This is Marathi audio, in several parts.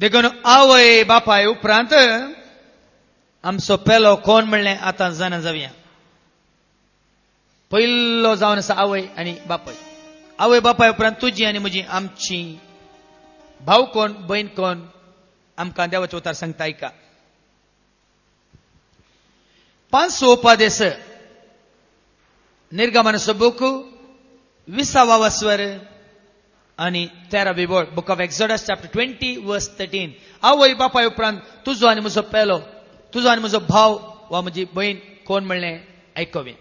देखून आवय बापाय उपरांत आमचो पेलो कोण म्हणलें आतां जाणा जावया. पयलो जावन आसा आवय आनी बापाय. आवय बापाय उपरांत तुजी आनी म्हजी आमची भाव कोण बहीण कोण आमकां देवाचो उतार सांगता ऐका. 5 उपादेश निर्गमनाचो बूक 20वा स्वर आणि 13वी बोळ बुक ऑफ एक्झोडस चॅप्टर 20 वर्स 13. आवय बापाय उपरांत तुजो आनी म्हजो पेलो तुजो आनी म्हजो भाव वा म्हजी बहीण कोण म्हणलें आयकोवें.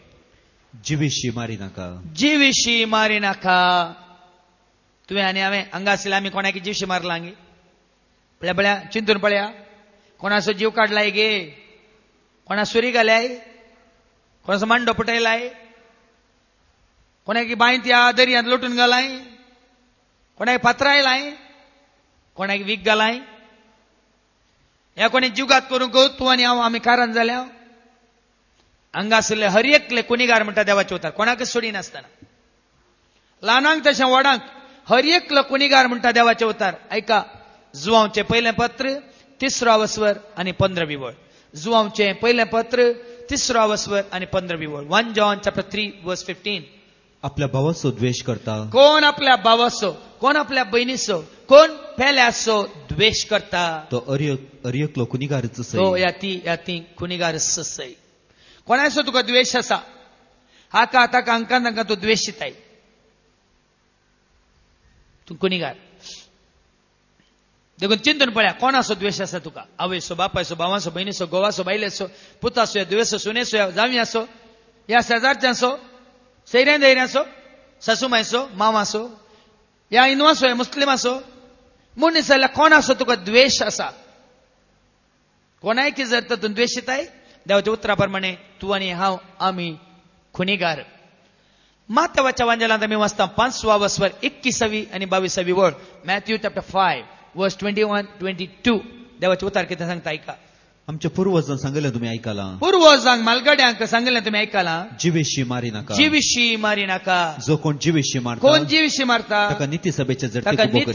जीविशी मारी नाका. जीविशी मारी नाका. तुवें आनी हांवें हांगा आसले आमी कोणाक जीवशी मारला गे. पळया पळया चिंतून पळया. कोणाचो जीव काडलाय गे. कोणा सुरी घाल्याय. कोणाचो मांडो पटयलाय. कोणाक बांयत या दर्यांत लोटून घालाय. कोणाक फातरायलाय. कोणाक वीक घालाय. ह्या कोणी जीवघात करूंक तूं आनी हांव आमी कारण जाल्या. हांगा आसले हर एकले कुणीगार म्हणटा देवाचे उतार कोणाकच सोडी नासतना. ल्हानांक तशें व्हडांक हर एकलो कुणीगार म्हणटा देवाचे उतार. ऐका जुवांवचें पयलें पत्र 3रो स्वर आनी 15वी वळ. जुवांवचें पयलें पत्र 3रो स्वर आनी 15वी वळ. 1 John chapter 3 verse 15. आपल्या भावाचो द्वेष करता. कोण आपल्या भावाचो कोण आपल्या बहिणीचो कोण पेल्याचो द्वेष करता तो अर्यकलो कुणीगारच तो याती कुणीगारच सै. कोणाचो तुका द्वेष आसा हाका ताका हांकां तांकां तूं द्वेष चिताय. तूं कुणीगार. देखून चिंतून पळया कोणाचो द्वेष आसा तुका. आवयचो बापायचो भावाचो बहिणीचो घोवाचो बायलेचो पुताचो या दुवेचो सुनेचो या जावयाचो या शेजारच्यांचो सैऱ्या दैऱ्याचो सासूमायचो मावाचो या हिंदवाचो या मुस्लिमाचो मनीस जाल्यार कोणाचो तुका द्वेष आसा. कोणायकी जर तर तूं द्वेष चिताय देवाच्या उतरा प्रमाणे तूं आनी हांव आमी खुणीगार. मातेवाच्या वांजेलांत आमी वाचता 5वा स्वर 21वी आनी 22वी वळ. मॅथ्यू चॅप्टर 5 वर्स 21-22. देवाचे उतार कितें सांगता ऐका. आमच्या पूर्वजांक सांगलें तुमी आयकलां. पूर्वजांक मालगड्यांक सांगलें तुमी आयकलां. जीविशी मारी नाका. जीविशी मारी नाका. जो कोण जीविशी मारता कोण जीविशी मारता ताका निती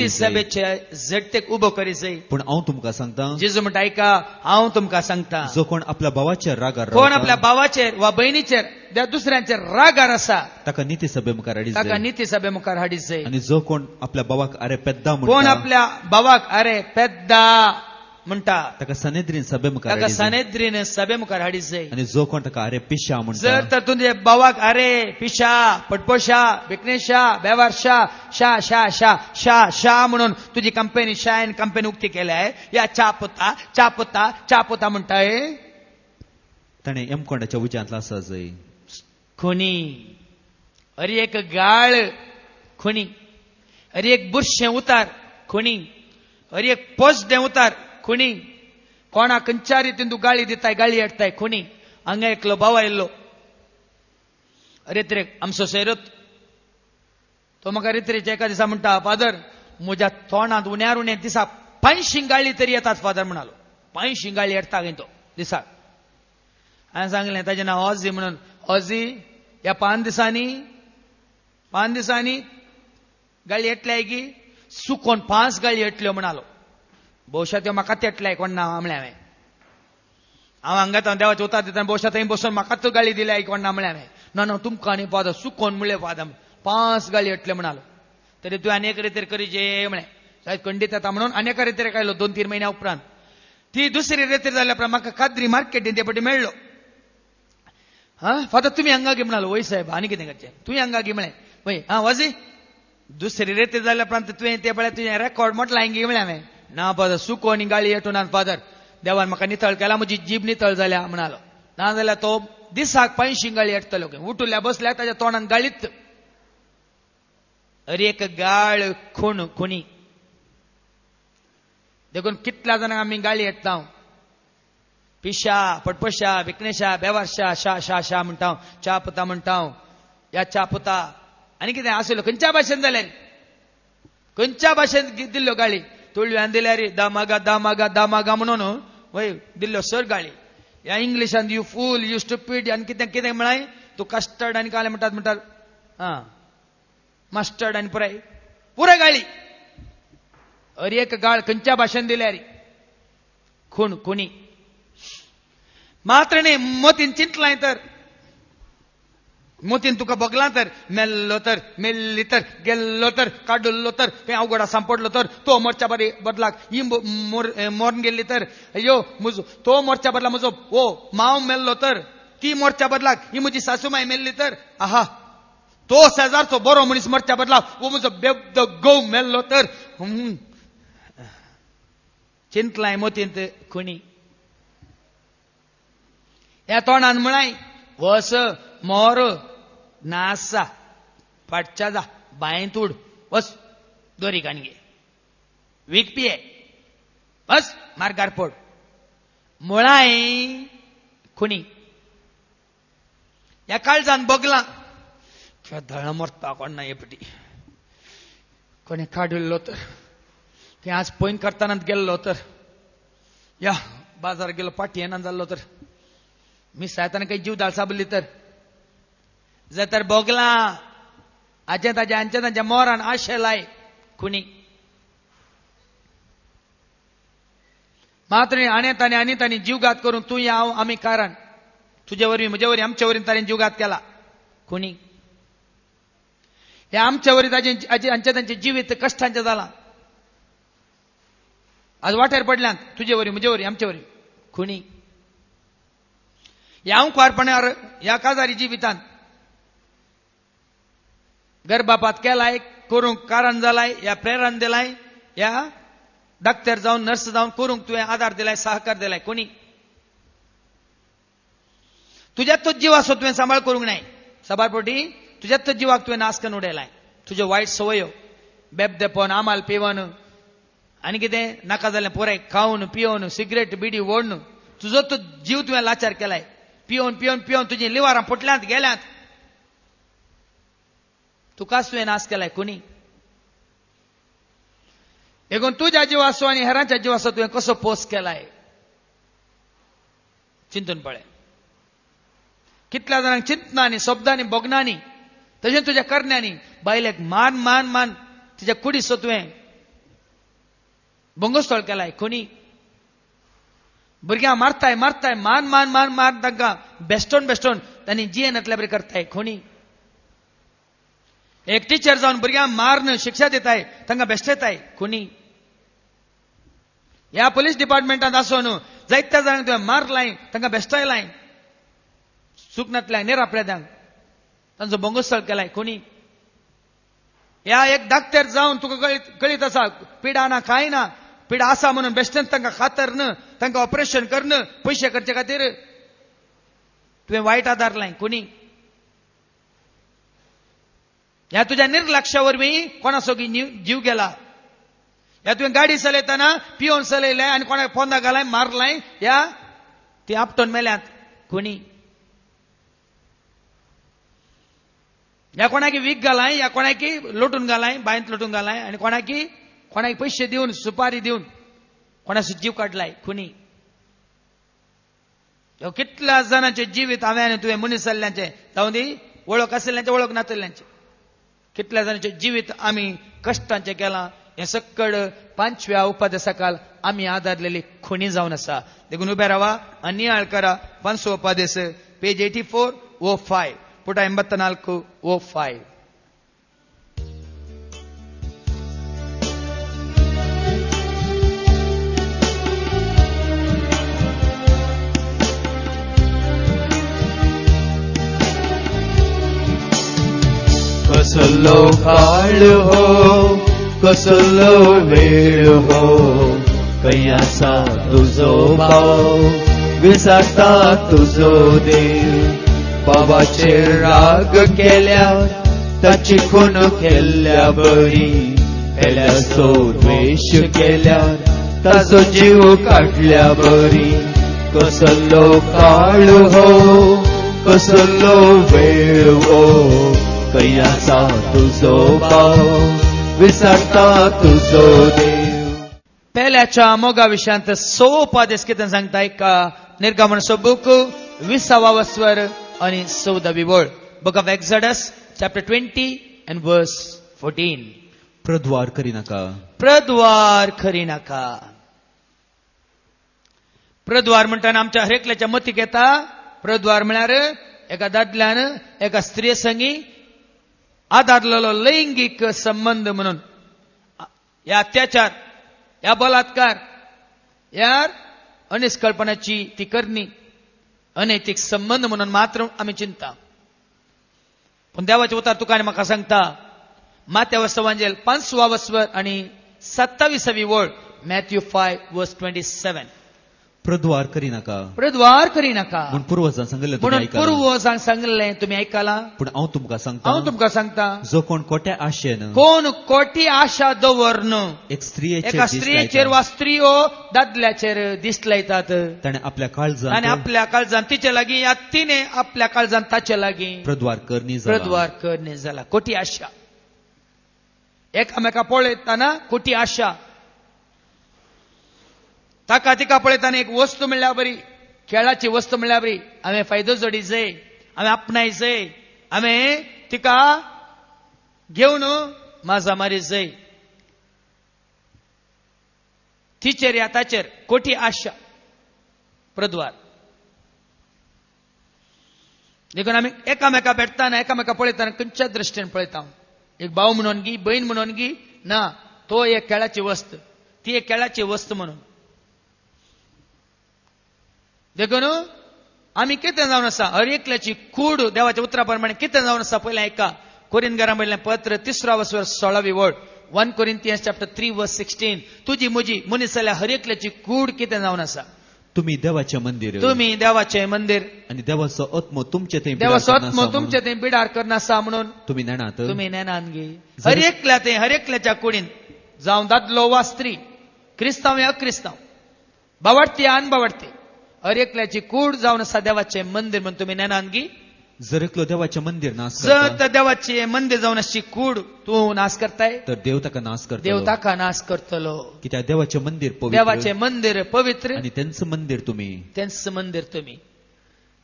सभेचे झडटेक उबो करी जाय. पूण हांव तुमकां सांगता जेजू म्हणटा ऐका हांव तुमकां सांगता. जो कोण आपल्या भावाचेर रागार कोण आपल्या भावाचेर वा बहिणीचेर दुसऱ्यांचेर रागार आसा ताका निती सभे मुखार हाडीत ताका निती सभे मुखार हाडीत जाय. आनी जो कोण आपल्या भावाक आरे पेद्दा कोण म्हणटा आपल्या भावाक आरे पेद्दा म्हणटा ताका सनेद्रीन सभे मुखार ताका सनेद्रीन सभे मुखार हाडीत जाय. आनी जो कोण ताका आरे पिशा म्हणटा जर तर तुझे भावाक आरे पिशा पटपोशा बिकनेशा बेवारशा शा शा शा शा शा म्हणून तुझी कंपनी शायन कंपनी उक्ती केल्या या चापोता चापोता चापोता म्हणटाय ताणें एमकोंडाच्या उज्यांतला आसा जय. खुनी अरे एक गाळ खुनी अरे एक बुरशें उतार खुनी अरे एक पोसडें उतार खुनी कोणा खंयच्या रितीन तूं गाळी दिताय गाळी हाडटाय खुनी. हांगा एकलो भाव आयिल्लो रेत्रेक आमचो सैरत तो म्हाका रेत्रेच्या एका दिसा म्हणटा फादर म्हज्या तोंडांत उण्यार उणे दिसा 500 गाळी तरी येतात फादर म्हणालो. 500 गाळी हाडटा खंय तो दिसाक. हांवें सांगलें ताचें नांव ऑझी म्हणून. ऑझी ह्या 5 दिसांनी गाळी येतल्या की सुकोन 5 गाळी येतल्यो म्हणालो. भोवशा त्यो म्हाका तेटलाय कोण ना म्हळ्या हांवें. हांव हांगा देवाचें उतार दिता भोवशा थंय बसून म्हाकाच गाळी दिल्या कोण ना म्हळ्या हांवें. ना तुमकां आनी फादर सुकोन म्हणलें फादर 5 गाळी येतल्यो म्हणालो. तरी तुवें आनी एक रितीर करीचे म्हळें शायद खंडीत येता म्हणून आनी एका रितीर कायलो 2-3 म्हयन्या उपरांत. ती दुसरी रितीर जाल्या उपरांत म्हाका काद्री मार्केटीन ते पटी मेळ्ळो. फादर तुमी हांगा गे म्हणालो. वय साहेब आनी कितें करचें तुवें हांगा गे म्हळें. वय वाजी दुसरी रेती जाल्या उपरांत तुवें ते पळय तुजें रेकॉर्ड म्हटलां हांगा गे म्हळें हांवें. ना फादर सुको आनी गाळी येटून फादर देवान म्हाका नितळ केला म्हजी जीब नितळ जाल्या म्हणालो. ना जाल्यार तो दिसाक 500 गाळी येतलो उठुल्ल्या बसल्या ताच्या तोंडान गाळीत. अरे एक गाळ खुनी देखून कितल्या जाणांक आमी गाळी येता. पिशा पटपशा विकनेशा बेवारशा शा शा शा म्हणटा च्या पुता म्हणटा या च्या पुता आनी कितें आसलो खंयच्या भाशेन जाल्यार खंयच्या भाशेन दिल्ल्यो गाळी तुळव्यान दिल्यार दामागा दामागा दामागा म्हणून वय दिल्ल्यो सर गाळी. ह्या इंग्लिशान यू फूल यू स्टुपीड आनी कितें कितें म्हणाय तूं कस्टर्ड आनी काले म्हणटात मस्टर्ड आनी पुराय गाळी. अरे एक गाळ खंयच्या भाशेन दिल्या रे खूण खुनी मात्र न्ही मोतीन चिंतलाय तर मोतीन तुका बगला तर मेल्लो तर मेल्ली तर गेल्लो तर काडुल्लो तर ते अवघडा सांपडलो तर तो मोर्चा बदलाक ही मोरून गेल्ली तर अयो मुजो तो मोर्चा बदला म्हजो ओ माव मेल्लो तर ती मोर्चा बदलाक ही म्हजी सासूमाय मेल्ली तर आहा तो शेजारचो बरो मनीस मोर्चा बदला वो म्हजो बेबदो गौ मेल्लो तर चिंतलाय मोतीन खुणी ह्या तोंडान म्हणाय वस मोर नासा फाटच्या जा बायेंत उड वस दोरी काणगे वीक पिये बस मार्गार पड मुळाय खुणी या काळजान बगला धळ मरता कोण ना येपटी कोणी काडिल्लो तर की आज पयन करतानाच गेल्लो तर या बाजार गेलो पाटी येना जाल्लो तर मी सायताना काही जीव दाळसाबली तर जर बोगला आजे ताज्या अंचे तांच्या मोरान आशेलाय खुणी मात्र आनी ताणी जीवघात करून तू या हांव आमी कारण तुजे वरवीं म्हजे वरवीं आमचे वरवीं ताणें जीवघात केला खुणी हे आमच्या वरवीं तांचे तांचे जिवीत कश्टांचे जाला आज वाटेर पडल्यात तुजे वरवीं म्हजे वरवीं आमचे वरवीं खुणी ह्या खुवारपणावर ह्या काजारी जिवितांत गर्भपात केलाय करूंक कारण जालाय या प्रेरण दिलाय या डॉक्टर जावन नर्स जावन करूंक तुवें आदार दिलाय सहकार दिलाय कोणी तुज्यातच जीव आसो तुवें सांबाळ करूंक नाय सबारपोटी तुज्यातच जिवाक तुवें नाश करून उडयलाय तुज्यो वायट संवयो बेबदेपण आमाल पिवन आनी कितें नाका जालें पुराय खावन पिवन सिगरेट बिडी ओडन तुजो तो जीव तुवें लाचार केलाय पिवन पिवन पिवन तुजी लिवारां फुटल्यांत गेल्यांत तुकाच तुवें नाश केलाय कोणी देखून तुज्या जिवासो आनी हेरांच्या जिवासो तुवें कसो पोस केलाय चिंतून पळय कितल्या जाणांक चिंतनांनी शब्दांनी बोगनांनी तशेंच तुज्या करण्यांनी बायलेक मान मान मान तुज्या कुडीचो तुवें बंगोस्थळ केलाय कोणी भुरग्यां मारताय मारताय मान मान मान मान तांकां बेस्टोन बेस्टोन तांणी जियेन येतल्या बरें करताय कोणी एक टीचर जावन भुरग्यांक मारन शिक्षा दिताय तांकां बेश्टयताय कोणी ह्या पुलीस डिपार्टमेंटांत आसून जायत्या जाणांक तुवें मारलाय तांकां बेश्टायलाय सुकनातल्या निरापराध्यांक तांचो बंगोस्थळ केलाय कोणी ह्या एक डाक्टर जावन तुका कळीत आसा पिडा ना कांय ना पिडा आसा म्हणून बेश्टेन तांकां खातर न तांकां ऑपरेशन करन पयशे करचे खातीर तुवें वायट आदार लाय कोणी ह्या तुज्या निर्लक्षा वरवीं कोणाचो जीव गेला ह्या तुवें गाडी चलयतना पिवन चलयलें आनी कोणाक पोंदा घालाय मारलाय ह्या ती आपटोन मेल्यांत कोणी ह्या कोणाकी वीक घालाय ह्या कोणाकी लोटून घालाय बायंत लोटून घालाय आनी कोणाक पयशे दिवन सुपारी दिवन कोणाचो जीव काडलाय कोणी कितल्या जाणांचे जिवीत हांवें आनी तुवें मनीस जाल्ल्यांचे जावं दी वळख आशिल्ल्यांचे वळख नाशिल्ल्यांचे कितल्या जाणांचे जिवीत आमी कश्टांचे केलां हे सकड 5व्या उपदेशाकाल आमी आदारलेली खुणी जावन आसा देखून उबे रावा आनी नियाळ करा 5వ उपदेश पेज 84 ओ 5 पुಟ 84 ओ 5 कसलो काळ हो कसलो वेळ हो कैयासा तुझो भाव विसाता तुझो देव बाबाचेर राग केल्यार ताची खून केल्ल्या बरी केल्याचो द्वेष केल्यार ताचो जीव काडल्या बरी कसलो काळ हो कसलो वेळ हो कैयाचा तुझो भाव विसारता तुझो देव पहिल्याच्या मोगा विषयांत 6 उपदेश कितें सांगताय का निर्गमन बुक 20वा वस्वर आणि 14वी वळ book of Exodus chapter 20 and verse 14 प्रद्वार करिनाका. प्रद्वार करिनाका. प्रद्वार म्हणटाना आमच्या हरेकल्याच्या मतीक येता प्रद्वार म्हळ्यार एका दादल्यान एका स्त्री संगी आदारलेलो लैंगिक संबंध म्हणून. या अत्याचार, या बलात्कार, या अनिष्कळपणाची ती करणी अनैतिक संबंध म्हणून मात्र आम्ही चिंता. पण देवाचे उतार तुका म्हाका सांगता माथ्या वस्तवांजेल 5वा वस्वर आणि 27वी ओळ मॅथ्यू 5:27. प्रद्वार करिनाका. प्रद्वार करिनाका म्हूण पुर्वजां सांगलें तुमी म्हणून आयकलां. पूर्वजांक सांगलें तुम्ही ऐकाला. पूण हांव तुमकां सांगता, हांव तुमकां सांगता जो कोण खोट्या आशेन कोण कोटी आशा दवरन एक स्त्रियेचेर एका दीस स्त्रीचेर लायता, वा स्त्रियो दादल्याचेर दिस लायतात ताणें आपल्या काळजांत आणि आपल्या काळजान तिचे लागीं या तिने आपल्या काळजान ताचे लागीं प्रद्वार करणी जाला. प्रद्वार करणे जाला. खोटी आशा एकामेका पळयतना खोटी आशा. ताका तिका पळयतना एक वस्तू म्हणल्यार बरी, खेळाची वस्तू म्हणल्यार बरी, हांवें फायदो जोडीचंय, हांवें आपणायचंय, हांवें तिका घेवन माझा मारीचंय. तिचेर या ताचेर खोटी आशा. प्रद्वार. देखून आमी एकामेका भेटताना एकामेका पळयताना खंयच्या दृश्टीन पळयता. एक भाव म्हणून गी, बहीण म्हणून गी ना, तो एक खेळाची वस्त, ती एक खेळाची वस्त म्हणून. देखून आमी कितें जावन आसा हर एकल्याची कूड देवाच्या उतरा प्रमाणे कितें जावन आसा पयलें आयका. कोरिंथकारां बरयल्लें पत्र 3रा वस्वर 16वी ओळ 1 Corinthians chapter 3:16. तुजी म्हजी मनीस जाल्यार हर एकल्याची कूड कितें जावन आसा. तुम्ही देवाचे मंदिर, तुम्ही देवाचे मंदिर आणि देवाचो आत्मो तुमचे थंय देवाचो आत्मो तुमचे थंय बिडार करना आसा म्हणून तुम्ही नेणात. तुम्ही नेनान गे. हर एकल्या ते हर एकल्याच्या कुडीन जावं दादलो वा स्त्री, क्रिस्तांव या अक्रिस्तांव, बावडती या अनबावडती, हर एकल्याची कूड जावन आसा देवाचे मंदिर म्हणून तुम्ही नेनान गी. जर एकलो देवाचे मंदिर नाश जर करता, तर देवाचे मंदिर जावन अशी कूड तू नाश करताय तर देव ताका नाश करता. देव ताका नाश करतलो. कित्याक देवाचे मंदिर देवाचे पवित्र मंदिर पवित्र आणि त्यांचं मंदिर तुम्ही. तेंच मंदिर तुम्ही.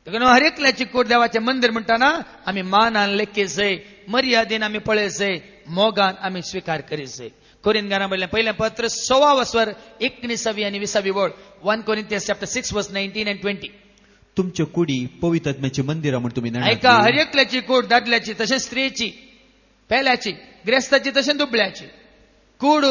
देखून हर एकल्याची कूड देवाचे मंदिर म्हणटाना आम्ही मानान लेखीचंय, मर्यादेन आम्ही पळयचंय, मोगान आम्ही स्वीकार करीचंय. कोरिंथकारां बरयल्लें पयलें पत्र 6वा वस्वर 19वी आणि 20वी ओळ 1 Corinthians chapter 6:19 and 20. तुमच्या कुडी पवित्र आत्म्याचे मंदिर म्हणून तुम्ही ऐका, नेणात. हर एकल्याची कूड दादल्याची तशेंच स्त्रीची, पेल्याची, ग्रेस्ताची तशेंच दुबळ्याची कूड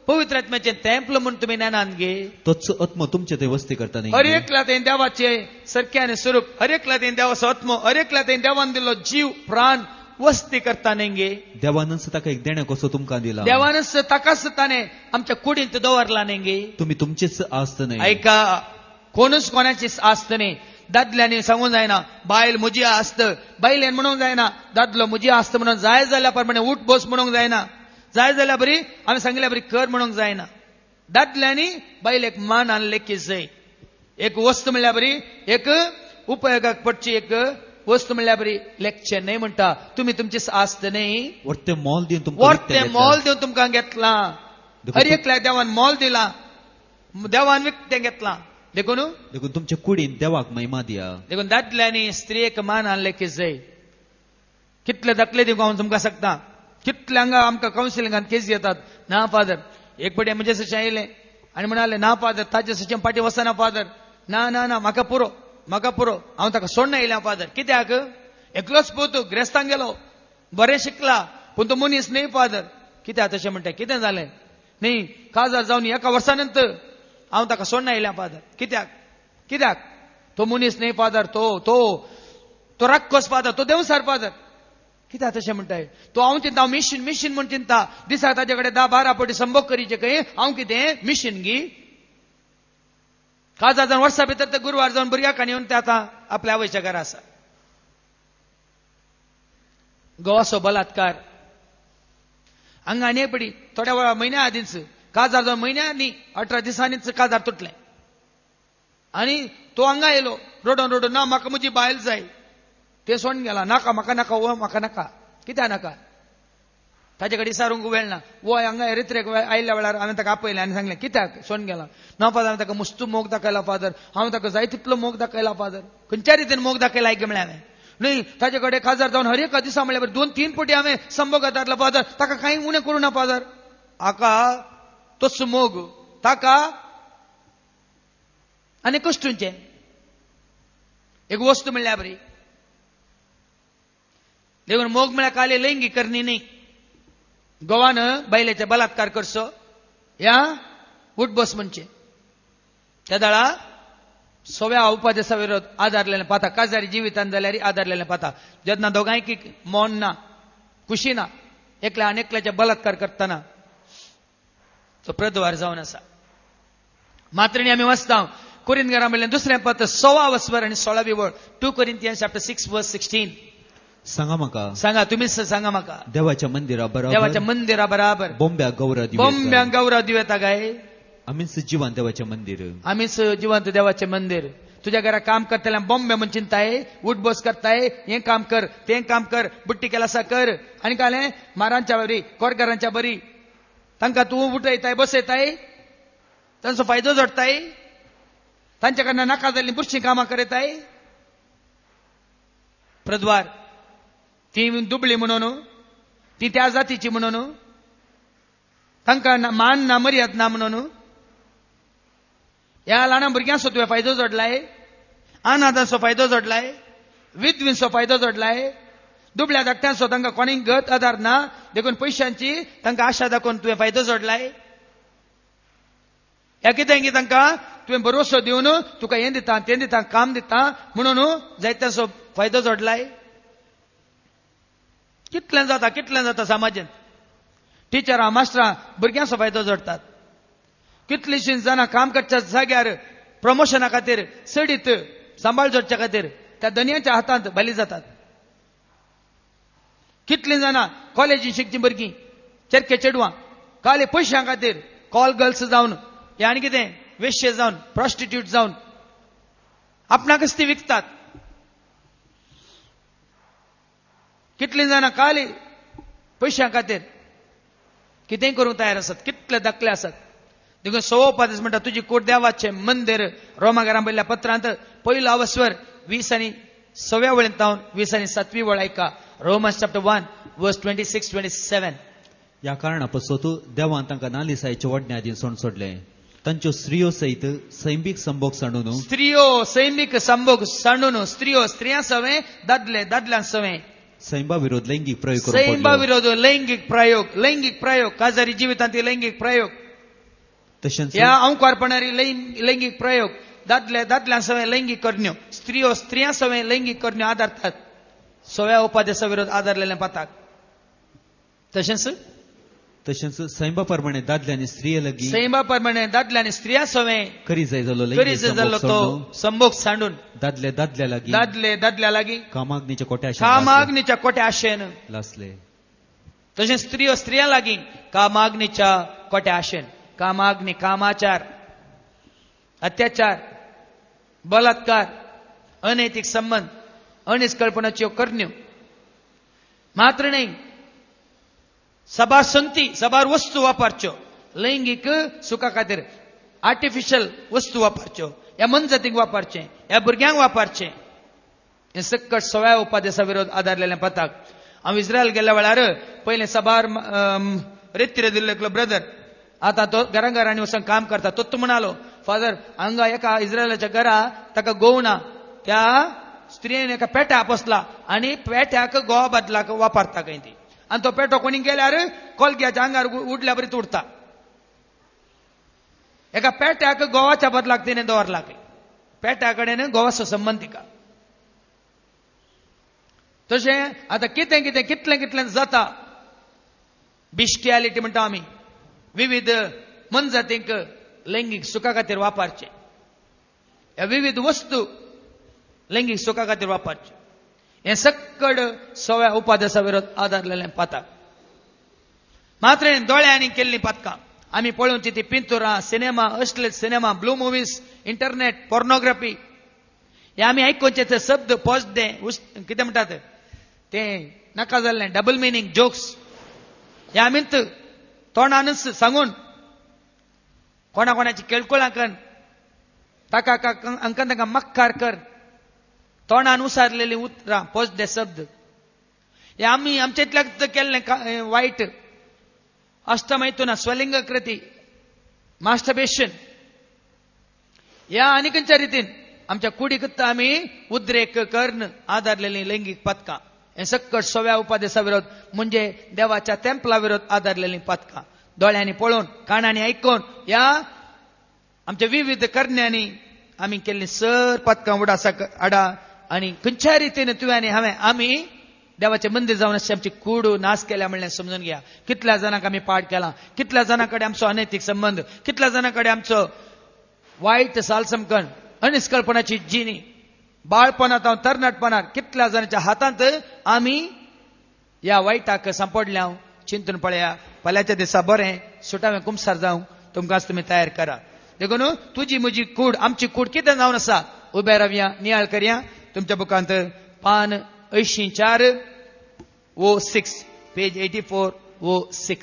पवित्र आत्म्याचे तेंपल म्हणून तुम्ही नेनान गे. तोच आत्मो तुमचे थंय वस्ती करता हर न्ही. एकल्या ते देवाचे सरक्याने स्वरूप, हर एकल्या ते देवाचो आत्मो, हर एकल्या ते देवान दिलो जीव प्राण वस्ती करता नेंगे. देवानच ताका एक देणे कसो तुमकां दिला. देवानच ताकाच ताणे आमच्या कुडींत दवरला नेंगे. तुम्ही तुमचेच आस्त नाही. ऐका, कोणूच कोणाचीच आस्त नाही. दादल्याने सांगून जायना बायल म्हजी आस्त, बायलेन म्हणूंक जायना दादलो म्हजी आस्त म्हणून. जाय जाल्या प्रमाणे उठ बस म्हणूंक जायना. जाय जाल्यार बरी आमी सांगल्या बरी कर म्हणूंक जायना. दादल्यांनी बायलेक मान आणले की जाय. एक वस्त म्हणल्यार बरी एक उपयोगाक पडची एक वस्तू म्हणल्यार बरी लेखचे नाही म्हणटा. तुम्ही तुमचीच आस्त नाही. वरते मोल दिवन तुमकां वरते मोल देवन तुमकां घेतला. हर एकल्याक देवान मोल दिला, देवान विकतें घेतला. देखून तुमच्या कुडीन देवाक महिमा दिया. देखून दादल्यांनी स्त्रियेक मान आणले की जाय. कितले दाखले दिवंक हांव तुमकां सांगता. कितले हांगा आमकां कावन्सिलिंगान केस येतात. ना फादर, एक पटी म्हजे सशें आयलें आनी म्हणाले ना फादर ताजे सशें पाटी वचना फादर. ना ना ना म्हाका पुरो, म्हाका पुरो, हांव ताका सोडून आयलें फादर. कित्याक? एकलोच पोतू ग्रेस्तांक गेलो, बरें शिकला, पूण तो मनीस न्ही फादर. कित्याक तशें म्हणटा? कितें जालें न्ही, काजार जावन एका वर्सानंतर हांव ताका सोडून आयलें फादर. कित्याक? कित्याक? तो मनीस न्ही फादर, तो तो तो राक्षस फादर, तो देवसार फादर. कित्याक तशें म्हणटाय? तो हांव चिंता हांव मिशन मिशन म्हूण चिंता. दिसाक ताजे कडेन 10-12 पटी संभोग करीचे खंय. हांव कितें मिशन गी. काजार जावन वर्सा भितर ते गुरवार जावन भुरग्याक येवन ते आतां आपल्या आवयच्या घरा आसा. गोवाचो बलात्कार हांगा आनी एक पटी थोड्या वेळा म्हयन्या आदींच काजार जावन म्हयन्यांनी 18 दिसांनीच काजार तुटलें. आनी तो हांगा येयलो रडोन रडोन, ना म्हाका म्हजी बायल जाय. ते सोडून गेला. नाका म्हाका नाका, वो म्हाका नाका. कित्याक नाका? ताजे कडेन विचारूंक वेळ ना. वो हांगा रित्रेक आयल्या वेळार हांवें ताका आपयलें आनी सांगलें कित्याक सोडून गेला. ना फादर, हांवें ताका मस्तू मोग दाखयला फादर, हांव ताका जाय तितलो मोग दाखयला फादर. खंयच्या रितीन मोग दाखयला आयक म्हळ्यार हांवें. नाही ताजेकडे 1,000 जाऊन हर एका दिसा म्हणल्यार 2-3 पटी हांवें संभोग घातला पाजार ताका कांय उणें करूं ना पाजार आका तोच मोग ताका आनी कश्टूंचे एक वस्तू म्हणल्यार बरी देखून मोग म्हळ्यार काले लैंगिक करणी न्ही गोवान बायलेचे बलात्कार करचो या उठबस म्हणचे त्या दाळा सव्या उपादेशा विरोध आदारलेले पाता काजारी जिवितान जाल्यार आदारलेले पाता जेन्ना दोगांयकी मौन ना खुशी ना एकल्या आनी एकल्याचे बलात्कार करतना तो प्रद्वार जावन आसा मात्रिणी आमी वाचता कोरिंथकारां म्हणलें दुसरें पत्र 16 वस्वर आनी 16वी वळ 2 Corinthians chapter 6 verse 16 सांगा म्हाका सांगा तुम्हीच सांगा म्हाका देवाच्या मंदिरा बरोबर देवाच्या मंदिरा बराबर बोंब्या गौरव बोंब्यांक गौरव दिवेता काय आमीच जिवान देवाचें मंदिर आमीच जिवंत देवाचें मंदिर तुझ्या घरा काम करतल्या बॉम्बे म्हण चिंताय उठबस करताय हें काम कर तें काम कर बुट्टी केलासा कर आनी कालें मारांच्या बरी कोरकारांच्या बरी तांकां तूं उठयताय बसयताय तांचो फायदो जोडताय तांच्या कडल्यान नाका जाल्लीं बुरशीं कामां करताय प्रद्वार ती दुबळी म्हणून ती त्या जातीची म्हणून तांकां मान ना मर्याद ना म्हणून ह्या ल्हान भुरग्यांचो तुवें फायदो जोडलाय अनाथांचो फायदो जोडलाय विधवींचो फायदो जोडलाय दुबळ्या धाकट्यांचो तांकां कोणीय गत आदार ना देखून पयशांची तांकां आशा दाखोवन तुवें फायदो जोडलाय ह्या कितें की तांकां तुवें भरोसो दिवन तुका हें दिता तें दिता काम दिता म्हणून जायत्यांचो फायदो जोडलाय कितलें जाता समाजांत टिचरां मास्टरां भुरग्यांचो फायदो जोडतात कितलींशीं जाणां काम करच्या जाग्यार प्रमोशना खातीर सडीत सांबाळ जोडच्या खातीर त्या धनयांच्या हातांत बली जातात कितलीं जाणां कॉलेजींत शिकचीं भुरगीं चेरके चेडवां काले पयशां खातीर कॉल गर्ल्स जावन हे आनी कितें वेश्ये जावन प्रॉस्टिट्यूट जावन आपणाकच ती विकतात कितलीं जाणां काली पयशां खातीर कितेंय करूंक तयार आसात कितले दाखले आसात देखून 6 उपादेश म्हणटा तुजी कूड देवाचें मंदिर रोमाकारां बरयल्ल्या पत्रांत 1 अवस्वर 20 आनी 6व्या वळेंत 20 आनी 7वी वळ ऐका रोमन्स चॅप्टर 1 verse 26-27 ह्या कारणां पसत देवान तांकां नालिसायेचे वडण्यादीन सोड सोडले तांच्यो स्त्रियो सयत सैमीक संभोग सांडून स्त्रियो सैमीक संभोग सांडून स्त्रियो स्त्रियां सवें दादले दादल्यां सवें सैंबा विरोध लैंगिक प्रयोग सैंबा विरोध लैंगिक प्रयोग काजारी जिवितांतले लैंगिक प्रयोग तशेंच ह्या अंकारपणारी लैंगिक प्रयोग दादले दादल्यां सवें लैंगिक करण्यो स्त्रियो स्त्रियां सवें लैंगिक करण्यो आदारतात 6व्या उपादेशा विरोध आदारलेल्या पाताक तशेंच सैंबा प्रमाणे दादल्यांनी स्त्रिये लगीं सैंबा प्रमाणे दादल्यांनी स्त्रियां सवें करी जाय जालो तो संभोग सांडून दादले दादल्या लागीं कामाग्नीच्या कोट्या आशेन लासले तशेंच स्त्रियो स्त्रियां लागीं कामाग्नीच्या कोट्या आशेन कामाग्नी कामाचार अत्याचार बलात्कार अनैतिक संबंध अनिष्कळपणाच्यो करण्यो मात्र न्ही सबार संगती सबार वस्तू वापरच्यो लैंगिक सुखा खातीर आर्टिफिशियल वस्तू वापरच्यो ह्या मनजातीक वापरचें ह्या भुरग्यांक वापरचें हें सकट 6व्या उपादेशा विरोध आदारलेलें पताक हांव इस्रायल गेल्या वेळार पयलें सबार रेत्तिरे दिल्लो ब्रदर आतां तो घरांनी वचून काम करता तो म्हणालो फादर हांगा एका इस्रायलाच्या घरा ताका गोव ना त्या स्त्रीन एका पेट्या बसला आनी पेट्याक गोवा बदलाक वापरता खंय ती आनी तो पेटो कोणी गेल्यार कोलग्याच्या आंगार उडल्या बरी तुडता एका पेट्याक गोवाच्या बदलाक तिणें दवरला पेट्या कडेन गोवाचो संबंद तिका तशें आतां कितलें जाता बिस्टियालिटी म्हणटा आमी विविध मनजातींक लैंगिक सुखा खातीर वापरचे ह्या विविध वस्तू लैंगिक सुखा खातीर वापरचे हें सक्कड 6व्या उपादेशा विरोध आदारलेलें पाताक मात्र दोळ्यांनी केल्लीं पथकां आमी पळोवन ती पिंतुरां सिनेमा अश्लील cinema blue movies internet pornography हे आमी आयकोवचे ते शब्द पोसदे कितें म्हणटात ते नाका जाल्लें डबल मिनींग जोक्स हे आमीच तोंडानच सांगून कोणाची केळकुळां कर ताका अंकां ताका मक्कार कर तोंडान उसारलेली उतरां पोचदे शब्द हे आम्ही आमच्यातल्या केल्लें वायट अष्टमैथुना स्वलिंग कृती मास्टरबेशन या आनी खंयच्या रितीन आमच्या कुडीक आमी उद्रेक कर्ण आदारलेली लैंगिक पथकां हे सकट सव्या उपादेशा विरोध म्हणजे देवाच्या टेम्पला विरोध आदारलेली पथकां दोळ्यांनी पळोवन कानांनी आयकून या आमच्या विविध करण्यांनी आमी केल्ली सर पथकां उडासा आडा आनी खंयच्या रितीन तुवें हांवें आमी देवाचे मंदिर जावन अशी आमची कूड नाश केल्या म्हणलें समजून घ्या कितल्या जाणांक आमी पाड केला कितल्या जाणां कडेन आमचो अनैतीक संबंध कितल्या जाणां कडेन आमचो वायट सालसमकण अनिश्कळपणाची जिणी बाळपणांत हांव तरणाटपणांत कितल्या जाणांच्या हातांत आमी ह्या वायटाक सांपडल्या चिंतून पळया फाल्यांच्या दिसा बरें सुटावें कुमसार जावं तुमकां तुमी तयार करा देखून तुजी म्हजी कूड आमची कूड कितें जावन आसा उबे रावया नियाळ करया तुमच्या बुकांत पान 84 वो 6 पेज 84 वो 6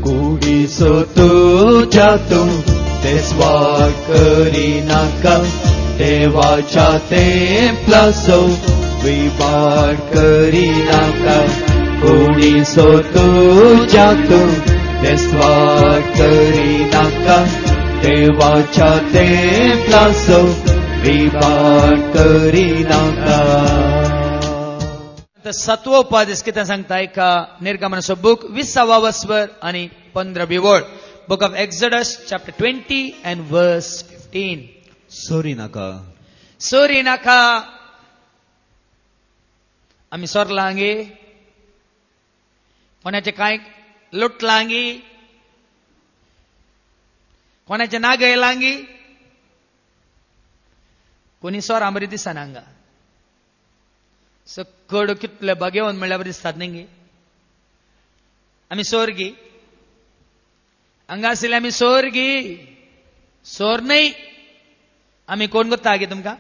कुडीसो तुझ्यातून ते स्वार करी नाका देवाच्या टेम्पलाचो विभाड करी नाका कुडीसो तुझ्यातून ते स्वार करी नाका देवाच्या टेम्पलाचो विभाड करी नाका 7 उपादेश कितें सांगता एका निर्गमनाचो बूक 20 वस्वर आणि 15 वळ book of Exodus chapter 20 and verse 15 सोरी नाका सोरी नाका आमी सोरलांगी कोणाचे कांय लुटलांगी कोणाचे नागयलांगी कोणी सोर आमरी दिसना हांगा सकड कितले बगेवन म्हणल्यार दिसतात न्ही आमी सोरगी हांगा आशिल्ले आमी सोरगी सोर न्हय आमी कोण कोत्ता गे तुमकां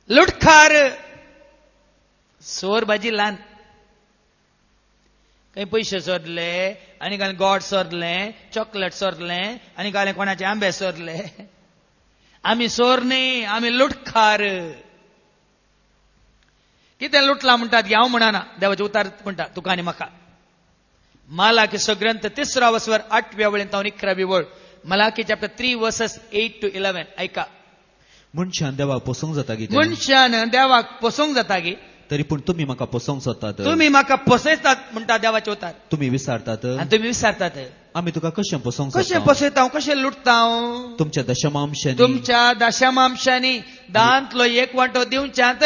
लुटखार सोर भाजी ल्हान काही पयशे सोरले आनी घालें गोड सोरलें चॉकलेट सोरलें आनी घालें कोणाचे आंबे सोरले आमी सोर न्हय आमी लुटखार कितें लुटला म्हणटात हांव म्हणना देवाचे उतार म्हणटा तुका आनी म्हाका मालाकीचो ग्रंथ 3 वस्वर 8 वळेंत 11 वळ मालाकी चॅप्टर 3 verses 8 to 11 ऐका मनशान देवाक पोसोंक जाता गे मनशान देवाक पोसोंक जाता गे तरी पूण तुमी म्हाका पोसोंक सोदतात तुम्ही म्हाका पोसयतात म्हणटा देवाचे उतार तुम्ही विचारतात आनी तुमी विचारतात आमी तुका कशें पोसोंक कशें सोदता पोसयता हांव कशें लुटता हांव तुमच्या दशमांशांनी तुमच्या दशमांशांनी दांतलो एक वांटो दिवच्यात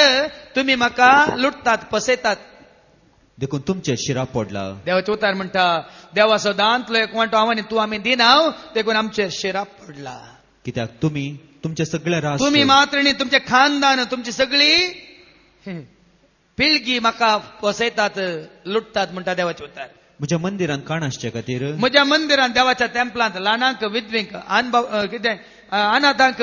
तुम्ही म्हाका लुटतात पोसयतात देखून तुमचे शिरा पडला देवाचे उतार म्हणटा देवाचो दांतलो एक वांटो हांव आनी तूं आमी दिना देखून आमचे शिराप पडला कित्याक तुमी तुमचे सगळे रास तुम्ही मात्र न्ही तुमचे खानदान तुमची सगळी पिळगी म्हाका पोसयतात लुटतात म्हणटा देवाचे उतार म्हज्या मंदिरान काण आसचे खातीर म्हज्या मंदिरान देवाच्या टेम्पलांत ल्हानांक विधवेंक कितें अनाथांक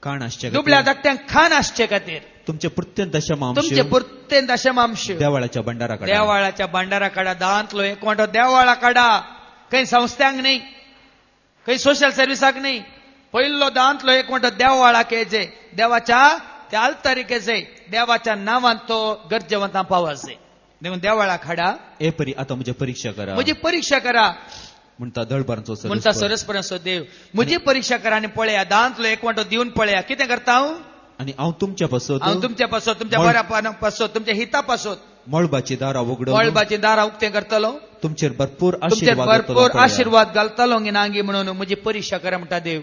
काण आसचे दुबळ्या धाकट्यांक खान आसचे खातीर तुमचे प्रत्येक दशमांश तुमचे पुर्ते दशमांश देवाळाच्या भंडारा काडा देवाळाच्या भांडारा काडा दांतलो एक वांटो देवाळा काडा खंय संस्थांक न्ही खंय सोशल सर्विसाक न्ही पयलो दांतलो एक वांटो देवाळाक येजे देवाच्या त्या आल्तारीक येजे देवाच्या नांवान तो गरजेवंतां पावसे देखून देवाळाक हाडा हे परी आता म्हजी परीक्षा करा म्हजी परीक्षा करा म्हणटा दळपारांचो म्हणटा सरस्परांचो देव म्हजी परीक्षा करा आनी पळया दांतलो एक वांटो दिवन पळया कितें करता हांव आनी हांव तुमच्या पासत हांव तुमच्या पासत तुमच्या बऱ्या पासत तुमच्या हिता पासत मळबाची दारां उगडून मळबाची दारां उक्तें करतलो तुमचेर भरपूर तुमचेर आशीर्वाद भरपूर आशीर्वाद घालतलो नांगी म्हणून म्हजी परीक्षा करा म्हणटा देव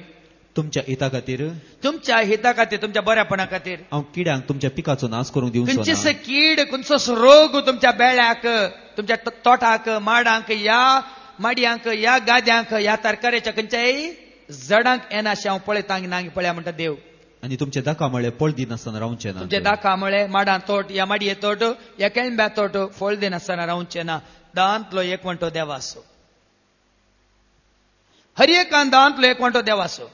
तुमच्या हिता खातीर तुमच्या हिता खातीर तुमच्या बऱ्यापणा खातीर हांव किड्यांक तुमच्या पिकाचो नाश करूंक दिवंक खंयचीच सोदना कीड खंयचोच रोग तुमच्या बेळ्याक तुमच्या तोटाक माडांक या माडयांक या गाद्यांक या तरकारेच्या खंयच्याय झाडांक येना अशें हांव पळयता नांगी पळया म्हणटा देव आनी तुमचे दाखा पोळ दिनासतना रावचे ना तुमचे दाखा मळे माडां तोट या माडये तोट या केळंब्या तोट फळ दिनासतना रावचे ना दांतलो एक वांटो देवासो हर एकान दांतलो एक वांटो देवासो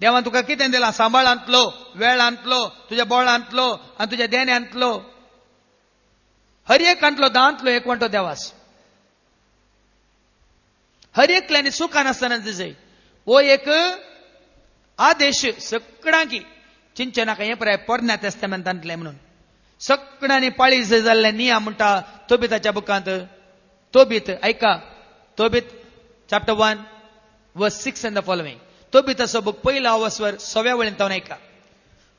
देवान तुका कितें दिलां सांबाळांतलो वेळांतलो तुज्या बोळांतलो आनी तुज्या देण्यांतलो हर एकांतलो दांतलो एकवंटो देवास हर एकल्यानी सुखान आसतना दिसय वो एक आदेश सगळ्यांकी चिंचनाका हे प्राय पोरण्या तेस्तामेंतांतले म्हणून सगळ्यांनी पाळी जाल्ले निया म्हणटा तोबिताच्या बुकांत तोबीत ऐका तोबीत चॅप्टर 1 वर्स 6 and the following तोबिताचो बुक पहिला अवस्वर 6व्या वळीन तावन ऐका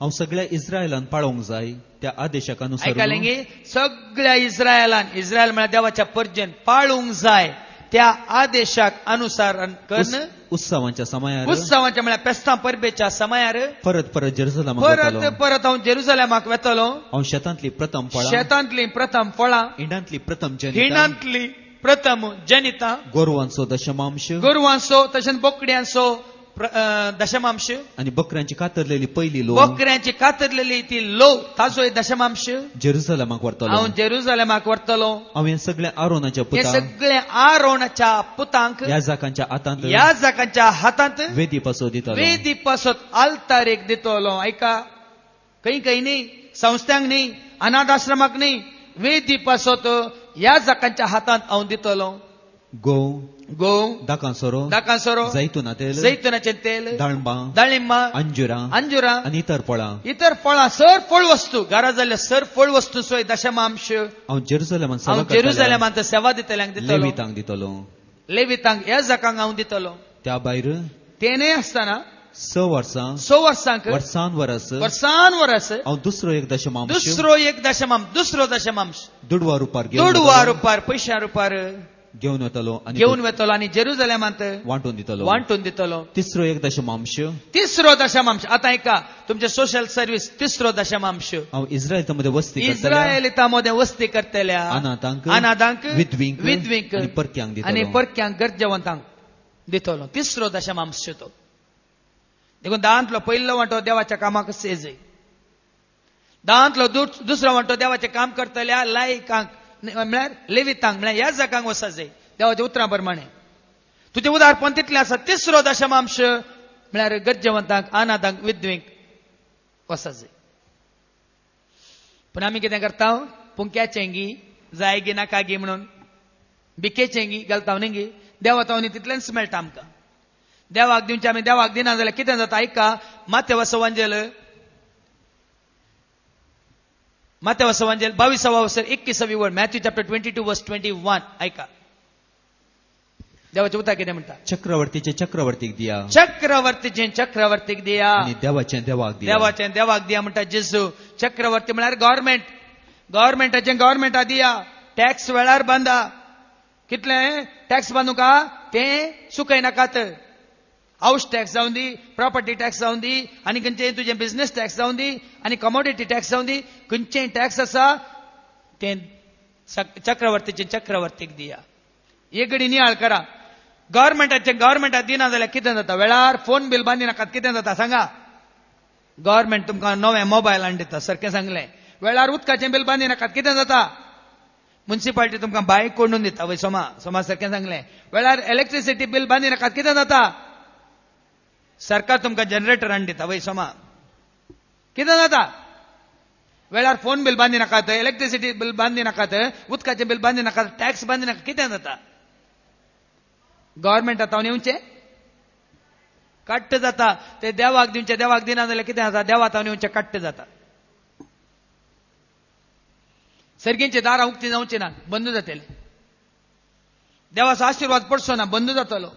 हांव सगळ्या इस्रायलान पाळोवंक जाय त्या आदेशाक अनुसरून ऐकालेंगे सगळ्या इस्रायल म्हळ्यार देवाच्या पर्जन पाळूंक जाय त्या आदेशाक अनुसरण करून उत्सवांच्या समयार उत्सवाच्या म्हळ्यार पेस्तां परबेच्या समयार परत जेरुसलेमाक परत हांव जेरुसलेमाक वेतलो हांव शेतांतली प्रथम फळां शेतांतली प्रथम फळां हिंडांतली प्रथम हिणांतली प्रथम जनिता गोरवांचो दशमांश गोरवांचो तशेंच बोकड्यांचो दशमांश आनी बकऱ्यांची कातरलेली पयली लो बकऱ्यांची कातरलेली ती लो ताचो दशमांश जेरुसलेमाक व्हरतलो हांव जेरुसलेमाक व्हरतलो हांव हे सगळे आरोनाच्या हे पुतांक सगळे आरोनाच्या पुतांक याजकांच्या हातांत याजकांच्या हातांत वेदी पासो दितलो वेदी पासत आल्तारेक दितलो ऐका काही न्ही संस्थांक न्ही अनाथ आश्रमाक न्ही वेदी पासत याजकांच्या हातांत हांव दितलो गो दाकांसोरो जैतुनाचें तेल डाळिंबां अंजुरां आनी इतर फळां सर फळ वस्तू घरा जाल्ल्या सर फळ वस्तू सोय दशमांश हांव जेरुसलेमांत सेवा दितल्यांक दितलो लेवितांक याजकांक हांव दितलो त्या भायर तेने आसतना 6 वर्सांक वर्सान वर्स हांव दुसरो एक दशमांश दुडवा रुपार पैशां रुपार घेवन वतलो आनी जेरुसलेमांत वांटून दितलो तिसरो एक दशमांश आता ऐका तुमचे सोशल सर्व्हिस तिसरो दशमांश हांव इस्रायेलीतामध्ये वस्ती करतल्या अनाथांक विधवींक आनी परक्यांक गरजेवंतांक दितलो तिसरो दशमांश तो देखून दांतलो पयलो वांटो देवाच्या कामाक सेजय दांतलो दुसरो वांटो देवाचें काम करतल्या लायकांक म्हळ्यार लेवितांक म्हळ्यार याजकांक वचत जाय देवाच्या उतरां प्रमाणे तुजें उदारपण तितलें आसा तिसरो दशमांश म्हळ्यार गरजेवंतांक अनाथांक विधवींक वचत जाय पूण आमी कितें करता पुंक्याचें गी जाय गी नाका गी म्हणून बिकेचें गी घालता न्ही गी देवा तितलेंच मेळटा आमकां देवाक दिवचें आमी देवाक दिना जाल्यार कितें जाता ऐका माथेवाचो वांजेल 22 वर्सर 21 वड मॅथ्यू चॅप्टर 22 वर्स 21 ऐका देवाचे उतर कितें म्हणटा चक्रवर्तीचे चक्रवर्तीक दिया आनी देवाचें देवाक दिया म्हणटा जेजू चक्रवर्ती म्हळ्यार गव्हर्मेंटाचें दिया टॅक्स वेळार बांदा कितलें टॅक्स बांदूक तें सुकय नाकात हाऊस टॅक्स जावन दी प्रॉपर्टी टॅक्स जावन दी आनी खंयचें तुजें बिझनेस टॅक्स जावन दी आनी कमोडिटी टॅक्स जावन दी खंयचेंय टॅक्स आसा तें चक्रवर्तीक दिया एक घडी नियाळ करा गव्हर्मेंटाक दिना जाल्यार कितें जाता वेळार फोन बिल बांदी नाकात कितें जाता सांगा गव्हर्मेंट तुमकां नवे मोबायल हाडून दिता सारकें सांगलें वेळार उदकाचें बिल बांदी नाकात कितें जाता म्युनिसिपालिटी तुमकां बायक कोंडून दिता वय सोमा सारकें सांगलें वेळार इलेक्ट्रिसिटी बिल बांदी नाकात कितें जाता सरकार तुमकां जनरेटर हाडून दिता वय सोमा कितें जाता वेळार फोन बिल बांदी नाकात इलेक्ट्रिसिटी बिल बांदी नाकात उदकाचें बिल बांदी नाकात टॅक्स बांदी नाकात कितें जाता गव्हर्मेंट आतां येवचें कट्ट जाता ते देवाक दिवचें देवाक दिना जाल्यार कितें जाता देवाक येवचें कट्ट जाता सर्गींचे दारां उक्तीं जावचें ना बंद जातले देवाचो आशिर्वाद पडचो ना बंद जातलो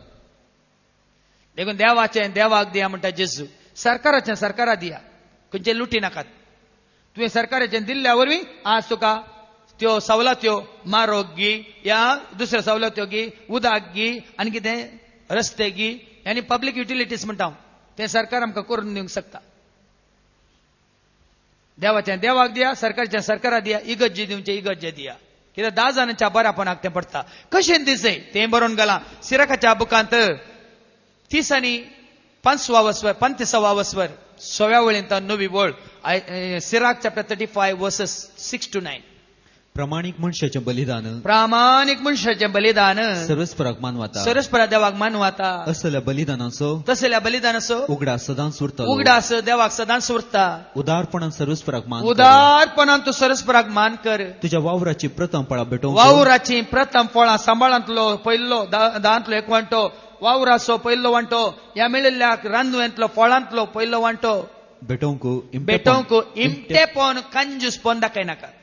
देखून देवाक दिया म्हणटा जेजू सरकाराचें सरकारा दिया खंयचें लुटी नाकात तुवें सरकाराचें दिल्ल्या वरवीं आज तुका त्यो सवलत्यो म्हारग गी या दुसऱ्यो सवलत्यो गी उदक गी आनी कितें रस्ते गी आनी पब्लीक युटिलिटीज म्हणटा हांव तें सरकार आमकां करून दिवंक शकता देवाचें देवाक दिया सरकाराचें सरकारा दिया इगर्जे दिवचें इगर्जे दिया कित्याक 10 जाणांच्या बऱ्यापणाक तें पडटा कशें दिसय तें बरोवन गेलां सिराकाच्या बुकांत 30 आनी 35 वस्वर 6व्या वळींत नवी वळ सिराक चॅप्टर 35 वर्सेस 6 to 9 प्रामाणिक मनशाचें बलिदान प्रामाणिक मनशाचें बलिदान सर्वस्पराक मानवता सरस्परा देवाक मानवता. असल्या बलिदानाचो तसल्या बलिदानाचो उगडा सदांच उरतलो. उगडास देवाक सदांच उरता. उदारपणान सर्वस्पराक मान कर. उदारपणान तूं सरस्पराक मान कर. तुज्या वावराची प्रथम फळां भेटोवंक वावराची प्रथम फळां सांबाळांतलो पयलो दांतलो एक वांटो, वावराचो पयलो वांटो, ह्या मेळिल्ल्या रांदवेंतलो फळांतलो पयलो वांटो भेटोवंक इमटेपण कंजूसपण दाखयनाका.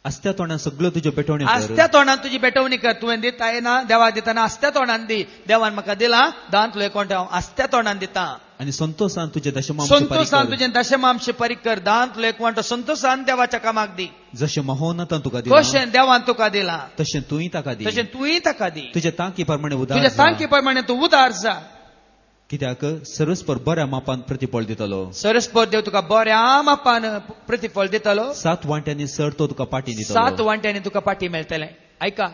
आस्त्या तोंडान सगळ्यो तुज्यो पेटोवणी आस्त्या तोंडान तुजी पेटवणी कर. तुवें दिता येना देवाक दिताना आस्त्या तोंडान दी. देवान म्हाका दिला दांतलो एक वांटो, हांव आस्त्या तोंडान दिता. आनी संतोषान तुजे संतोषान तुजें दशमांश फारीक कर. दांतलो एक वांटो संतोषान देवाच्या कामाक दी. जशें महोन्नतान तुका दिला कशें देवान तुका दिला तशें तुंय ताका दी. तशें तुंय ताका दी. तुजे तांकी प्रमाणे उदार तुज्या तांकी प्रमाणे तूं उदार जा. कित्याक सरस्पर बऱ्या मापान प्रतिफळ दितलो. सरस्पर देव तुका बऱ्या मापान प्रतिफळ दितलो. 7 वांट्यांनी चड तो तुका पाटी दितलो. 7 वांट्यांनी तुका पाटी मेळटलें. ऐका,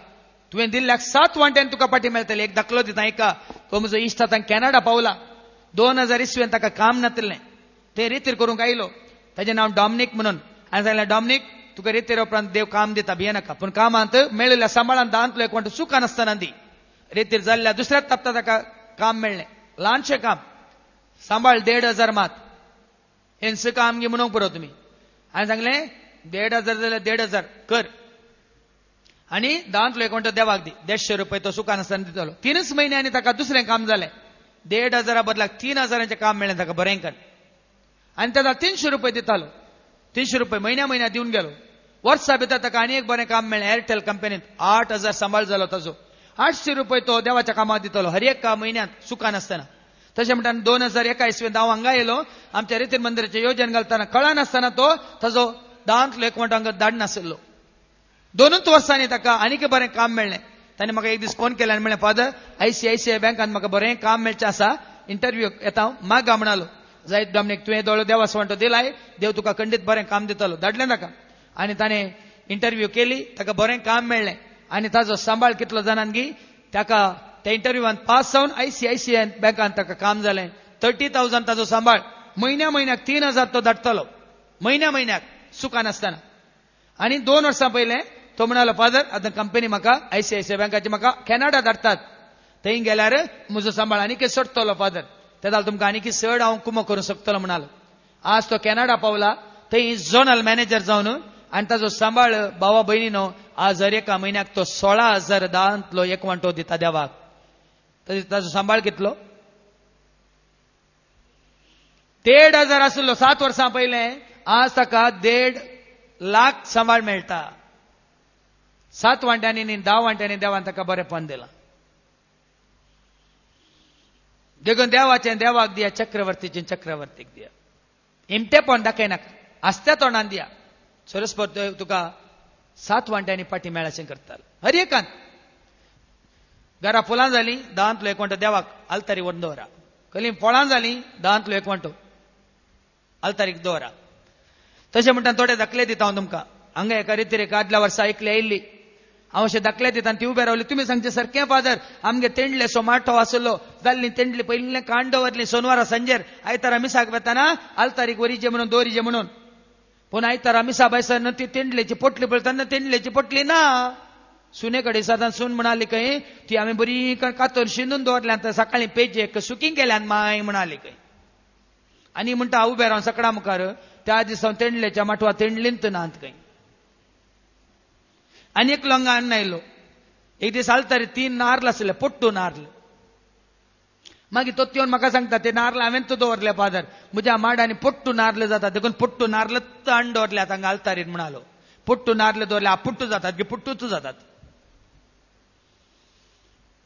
तुवें दिल्ल्याक 7 वांट्यांनी तुका पाटी मेळटली. एक दाखलो दिता. ऐका, तो म्हजो इश्ट आतां कॅनडा पावला. 2000 इसवेन ताका काम नासलें. ते रितीर करूंक आयलो. ताचें नांव डॉमिनिक म्हणून. हांवें सांगलें, डॉमिनिक तुका रितीर उपरांत देव काम दिता, भियेनाका, पूण कामांत मेळिल्ल्या सांबाळान दांतलो एक वांटो सुखान आसतना दी. रितीर जाल्ल्या दुसऱ्याच तापता ताका काम मेळ्ळें. ल्हानशें काम, सांबाळ 1,500 मात. हेंच काम घे म्हणूंक पुरो तुमी. हांवें सांगलें 1,500 जाल्यार 1,500 कर. आनी दांतलो एक वांटो देवाक दी. 150 रुपया तो सुखान आसतना दितलो. 3च म्हयन्यांनी ताका दुसरें काम जालें. 1,500 बदलाक 3,000चें काम मेळ्ळें ताका बरेंकन. आनी ताका 300 रुपया दितालो. 300 रुपया म्हयन्या दिवन गेलो. वर्सा भितर ताका आनी एक बरें काम मेळ्ळें एअरटेल कंपनींत. 8,000 सांबाळ जालो ताजो. 800 रुपया तो देवाच्या कामाक दितलो हर एक म्हयन्यांत सुखान आसतना. तशें म्हणटाना 2001 इसवेंत हांव हांगा येयलो. आमच्या रितीर मंदिराचें येवजण घालतना कळनासतना तो ताजो दांतलो एक वांटो हांगा धाडनासलो. 2च वर्सांनी ताका आनीक बरें काम मेळ्ळें. ताणें म्हाका एक दीस फोन केलो आनी म्हणलें, फादर, ICICI बँकांत म्हाका बरें काम मेळचें आसा, इंटरव्यू येता, मागा म्हणलो. जायत डॉमिनिक, तुवें दोळो देवाचो वांटो दिलाय, देव तुका खंडीत बरें काम दितलो. धाडलें ताका. आनी ताणें इंटरव्यू केली, ताका बरें काम मेळ्ळें. आनी ताजो सांबाळ कितलो जाणांगी ताका त्या इंटरव्यूवान पास जावन ICICI बँकांत ताका काम जालें. 30,000 ताजो सांबाळ. म्हयन्याक 3,000 तो धाडटलो. म्हयन्याक सुखान आसतना. आनी 2 वर्सां पयलें तो म्हणलो, फादर, आतां कंपनी म्हाका ICICI बँकाची म्हाका कॅनडा धाडटात. थंय गेल्यार म्हजो सांबाळ आनीक सडटलो फादर. ते जाल्यार तुमकां आनीक चड हांव कुमो करूंक शकतलो म्हणालो. आज तो कॅनडा पावला. थंय झोनल मॅनेजर जावन आनी ताजो सांबाळ भावा भयणीनो आज हर एका म्हयन्याक तो 16,000 दांतलो एक वांटो दिता देवाक. ताजो सांबाळ कितलो? 1,500 आसलो 7 वर्सां पयलें. आज ताका 1.5 लाख सांबाळ मेळटा. 7 वांट्यांनी न्ही 10 वांट्यांनी देवान ताका बरेंपण दिलां. देखून देवाचें देवाक दिया, चक्रवर्तीचें चक्रवर्तीक दिया. इमटेपण दाखयनाका, आस्त्या तोंडान दिया. सरस्वत तुका 7 वांट्यांनी पाटी मेळाचें करतालो हर एकान. घरा फुलां जालीं, दांतलो एक वांटो देवाक आल्तारी व्हरून दवरा. कलीं फळां जालीं, दांतलो एक वांटो आल्तारीक दवरा. तशें म्हणटा थोडे दाखले दिता हांव तुमकां. हांगा एका रितीर एक आदल्या वर्सा ऐकली आयिल्ली. हांव अशें दाखले दिता आनी ती उबे रावली. तुमी सांगचे सारकें फादर, आमगे तेंडले सोमाटो आसलो जाल्ली तेंडली पयलीं कांड दवरली सोनवारा सांजेर आयतारा मिसाक वेताना आल्तारीक वरीचे म्हणून दवरीचे म्हणून. पूण आयतारा मिसा बायसान ती तेंडलेची पोटली पळयतना तेंडलेची पोटली ना. सुने कडेन सदां सून म्हणाली खंय ती आमी बरी कातोर शिंदून दवरल्यान सकाळीं पेजेक सुकी गेल्यान माय म्हणाली खंय. आनी म्हणटा हांव उबे रावन सकडा मुखार त्या दिसा तेंडलेच्या माटवा तेंडलींत नात खंय. आनी एक लोंगा हाडून आयलो. एक दीस आल्तारी 3 नारळ आसले, पोट्टू नारळ. मागीर तो येवन म्हाका सांगता, ते नारळ हांवें तूं दवरले फादर, म्हज्या माडांनी पोट्टू नारळ जातात, देखून पोट्टू नारळ हाडून दवरल्यात हांगा आल्तारीन म्हणालो. पोट्टू नारळ दवरले पुट्टू जातात, पुट्टूच जातात.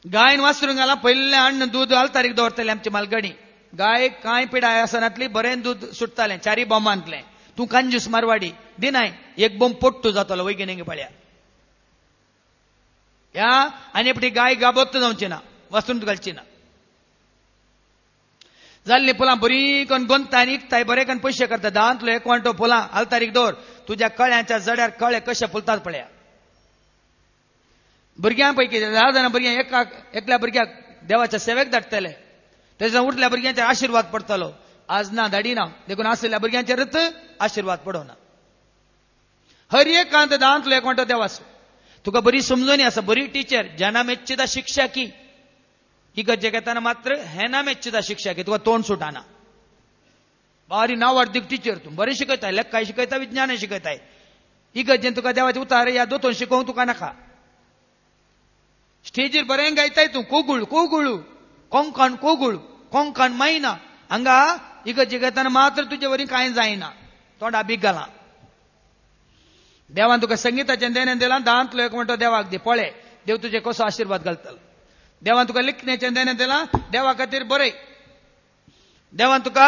गायन वासरूंक घाला, पयलें अन्न दूद आल्तारीक दवरतले आमची मालगडी. गाय कांय पिडाय आसनातली बरें दूद सुट्टालें 4 बोंबांतलें. तूं कंजूस मारवाडी दिनाय, एक बोंब पोट्टू जातलो वैगिनेक पळया. या आनी पटी गाय गाबोत जावची ना, वचून घालची ना. जाल्ली फुलां बरी करून गोंदता आनी इकताय, बरे करून पयशे करता. दांतलो एक वांटो फुलां आल्तारीक दवर. तुज्या कळ्याच्या जड्यार कळे कशे फुलतात पळया. भुरग्यां पैकी 10 जाणां भुरग्यां एकल्या भुरग्याक देवाच्या सेवेक धाडटले. तेच्या उरल्या भुरग्यांचेर आशिर्वाद पडटलो. आज ना धाडिना, देखून आसलेल्या भुरग्यांचेरच आशिर्वाद पडोना. हर एकांत दांतलो एक म्हणतो देवाचो तुका बरी समजून आसा बरी टीचर जेन्ना मेच्चिदा शिक्षा की इगर्जे घेताना मात्र हेना मेच्चिदा शिक्षा की तुका तोंड सुटाना बारी नावार्थीक टीचर तूं बरें शिकयताय लेखाय शिकयता विज्ञान शिकयताय इगर्जेन तुका देवाचे उतार या दोतोन शिकोवंक तुका नाका स्टेजीर बरें गायताय तूं कोगुळ कोगुळू कोंकण कोगुळ कोंकण मायना हांगा इगर्जे घेताना मात्र तुजे वरी कांय जायना तोंडा बीग घाला देवान तुका संगीताचें देणें दिलां दांतलो एक म्हणटो देवाक दी पळय देव तुजे कसो आशिर्वाद घालतलो देवान तुका लिखण्याचें देणें दिलां देवा खातीर बरय देवान तुका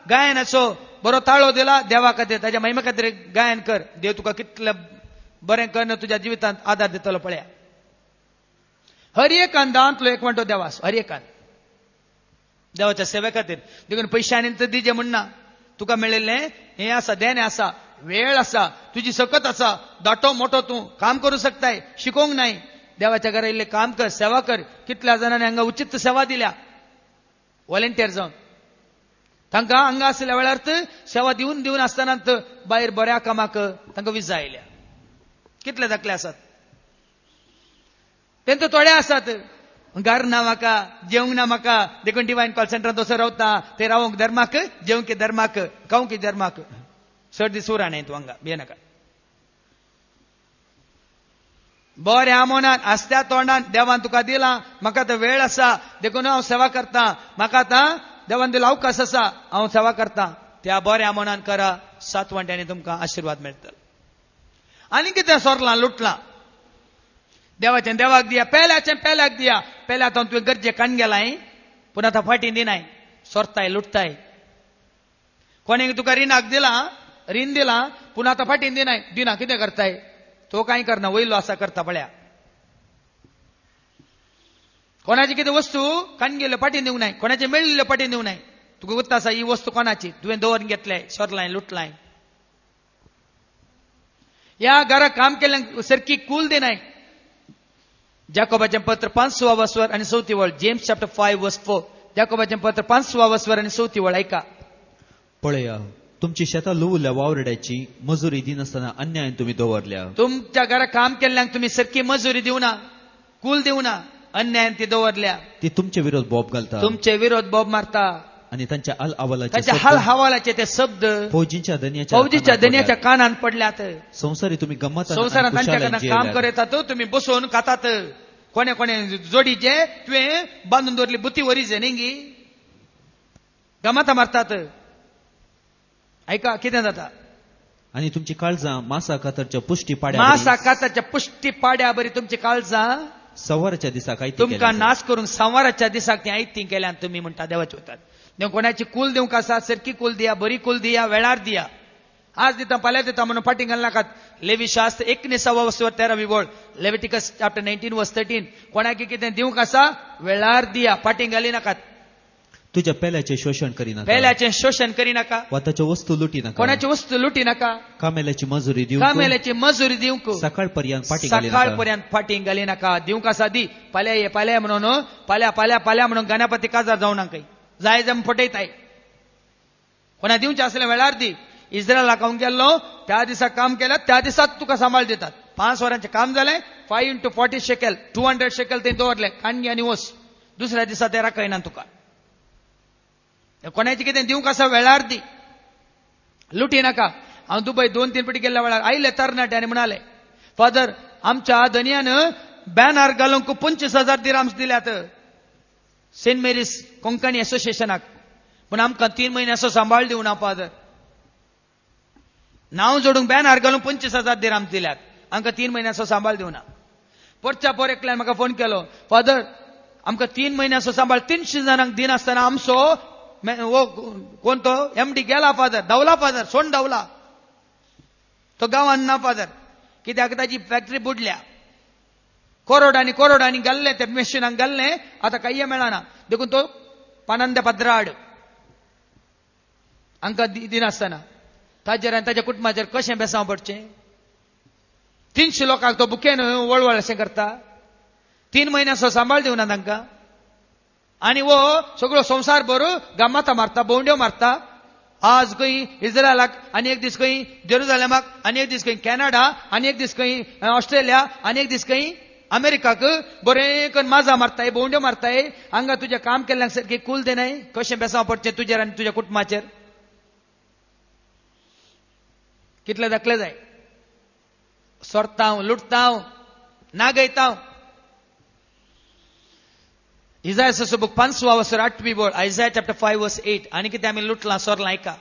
गायनाचो बरो ताळो दिला देवा खातीर ताच्या महिमे खातीर गायन कर देव तुका कितलें बरें करन तुज्या जिवितांत आदार दितलो पळया हर एकान दांतलो एक म्हणटो देवास हर एकान देवाच्या सेवे खातीर देखून पयशांनी दिजे म्हणना तुका मेळिल्लें हें आसा देणें आसा वेळ आसा तुजी सकत आसा दाटो मोठो तूं काम करूं शकताय शिकोवंक नाय देवाच्या घरा इल्लें काम कर सेवा कर कितल्या जाणांनी हांगा उचित सेवा दिल्या व्हॉलंटियर जावन तांकां हांगा आसल्या वेळार सेवा दिवन दिवन आसतना भायर बऱ्या कामाक तांकां विजा आयल्या कितले धाकले आसात तेंचो थोडे आसात घर ना म्हाका जेवंक ना म्हाका देखून डिवायन कॉल सेंटरांत असो रावता ते रावंक धर्माक जेवंक धर्माक खावंक धर्माक सर्दी सुरा न्ही तूं हांगा भियेनाका बऱ्या मनान आसत्या तोंडान देवान तुका दिला म्हाका आतां वेळ आसा देखून हांव सेवा करता म्हाका आतां देवान दिलो अवकाश आसा हांव सेवा करता त्या बऱ्या मनान करा 7 वंट्यांनी तुमकां आशिर्वाद मेळटलो आनी कितें सोरलां लुटलां देवाचें देवाक दिया पेल्याचें पेल्याक दिया पेल्या आतां तुवें गरजे काण गेलाय पूण आतां फाटीं दिनाय सोरताय लुटताय कोणें तुका रिणाक दिला रीण दिला पूण आतां फाटीं दिनाय दिना कितें करताय तो कांय करना वयलो आसा करता पळया कोणाची कितें वस्तू काण गेल्यो फाटीं दिवंक नाय कोणाचे मेळिल्ल्यो फाटीं दिवंक नाय तुका गुत्ता आसा ही वस्तू कोणाची तुवें दवरून घेतले सोरलाय लुटलाय ह्या घराक काम केल्ल्यांक सारकी कूल दिनाय जाकोबाचें पत्र 5 वस्वर आनी 4 वळ जेम्स चॅप्टर 5 वर्स 4 जाकोबाचें पत्र 5 वस्वर आनी 4 वळ ऐका पळया तुमची शेतां लुवल्या वावरड्याची मजुरी दिनासतना अन्यायान तुम्ही दवरल्या तुमच्या घरात काम केल्ल्यांक तुम्ही सारकी मजुरी दिवना कूल दिवना अन्यायान ती दवरल्या ती तुमचे विरोध बोब घालता तुमचे विरोध बोब मारता आणि त्यांच्या हाल हवालाचे ते शब्द फौजीच्या दन्याच्या कानान पडल्यात संसारी तुम्ही गंमत संसारात तांच्याकडनं काम करतात तुम्ही बसून खातात कोणे कोणे जोडीचे तुवें बांधून दवरली बुती वरीचे न्ही गमाता मारतात ऐका कितें जाता आणि तुमची काळजां मासा कातरच्या पुष्टी पाड्या बरी तुमची काळजां संवाराच्या दिसाक तुमकां नाश करून संवाराच्या दिसाक ती आयती केल्यान तुम्ही म्हणटा देवाचे वतात देव कोणाची कूल दिवंक आसा सारकी कूल दिया बरी कूल दिया वेळार दिया आज दिता फाल्यां दिता म्हणून फाटीं घाल नाकात लेवी शास्त्र 19 वस्वर 13 वळ लेविटिकस चॅप्टर 19 वर्स 13 कोणाकी कितें दिवंक आसा वेळार दिया फाटीं घाली नाकात तुझ्या पेल्याचे शोषण करिनाका पेल्याचे शोषण करिनाका वा ताच्यो वस्तू लुटी नाका कोणाची वस्तू लुटी नाका कामेल्याची मजुरी दिवंक सकाळपर्यंत फाटीं घाली नाका दिवंक आसा दी फाल्यां म्हणून फाल्यां म्हणून गणपती काजार जावं नाका जाय जम फटयताय कोणा दिवचे असल्या वेळार दी इस्रायलाक हांव गेल्लो त्या दिसा काम केलं त्या दिसात तुका सांबाळ दितात 5 वरांचें काम जालें 5 into 40 शेकेल 200 शेकेल ते दवरले काणगी आनी वस दुसऱ्या दिसा ते राखयना तुका कोणाची कितें दिवंक आसा वेळार दी लुटी नाका हांव दुबय 2-3 फावटी गेल्ल्या वेळार आयले तरणाट्यांनी म्हणाले फादर आमच्या धन्यान बॅनर घालूंक 25,000 दिराम्स दिल्यात सेंट मेरीज कोंकणी असोसिएशनाक पूण आमकां 3 म्हयने असो सांबाळ दिवना फादर नांव जोडूंक बॅनर घालूंक 25,000 दिराम्स दिल्यात आमकां 3 म्हयने असो सांबाळ दिवना परच्या पर एकल्यान म्हाका फोन केलो फादर आमकां 3 म्हयने असो सांबाळ 300 जाणांक दिन आसतना आमचो कोण तो MD गेला फादर धांवला फादर सोंड धांवला तो गांवांत ना फादर कित्याक ताची फॅक्टरी बुडल्या कोरोडांनी घाल्ले ते मशिनाक घाल्ले आतां काही मेळना देखून तो पानंदे पद्राड हांकां दिनासतना ताजेर आनी ताच्या कुटुंबाचेर कशें बेसांव पडचें 300 लोकांक तो बुकेन वळवळ अशें करता 3 म्हयन्याचो सांबाळ दिवना तांकां आनी वो सगळो संवसार भर गमाता मारता बोंड्यो मारता आज खंय इस्रायलाक आनी एक दीस खंय जेरुजालेमाक आनी एक दीस खंय कॅनडा आनी एक दीस खंय ऑस्ट्रेलिया आनी एक दीस खंय अमेरिकाक बरें करून माजा मारताय बोंड्यो मारताय हांगा तुजें काम केल्ल्यांक सारकी कूल देनाय कशें बेसांव पडचें तुजेर आनी तुज्या कुटुंबाचेर कितले दाखले जाय सोरतांव लुटतांव नागयतांव इसायाचो बूक 5 वर्स 8 बोल आयझाया चॅप्टर 5 वर्स 8 आनी कितें आमी लुटलां सोरलां ऐका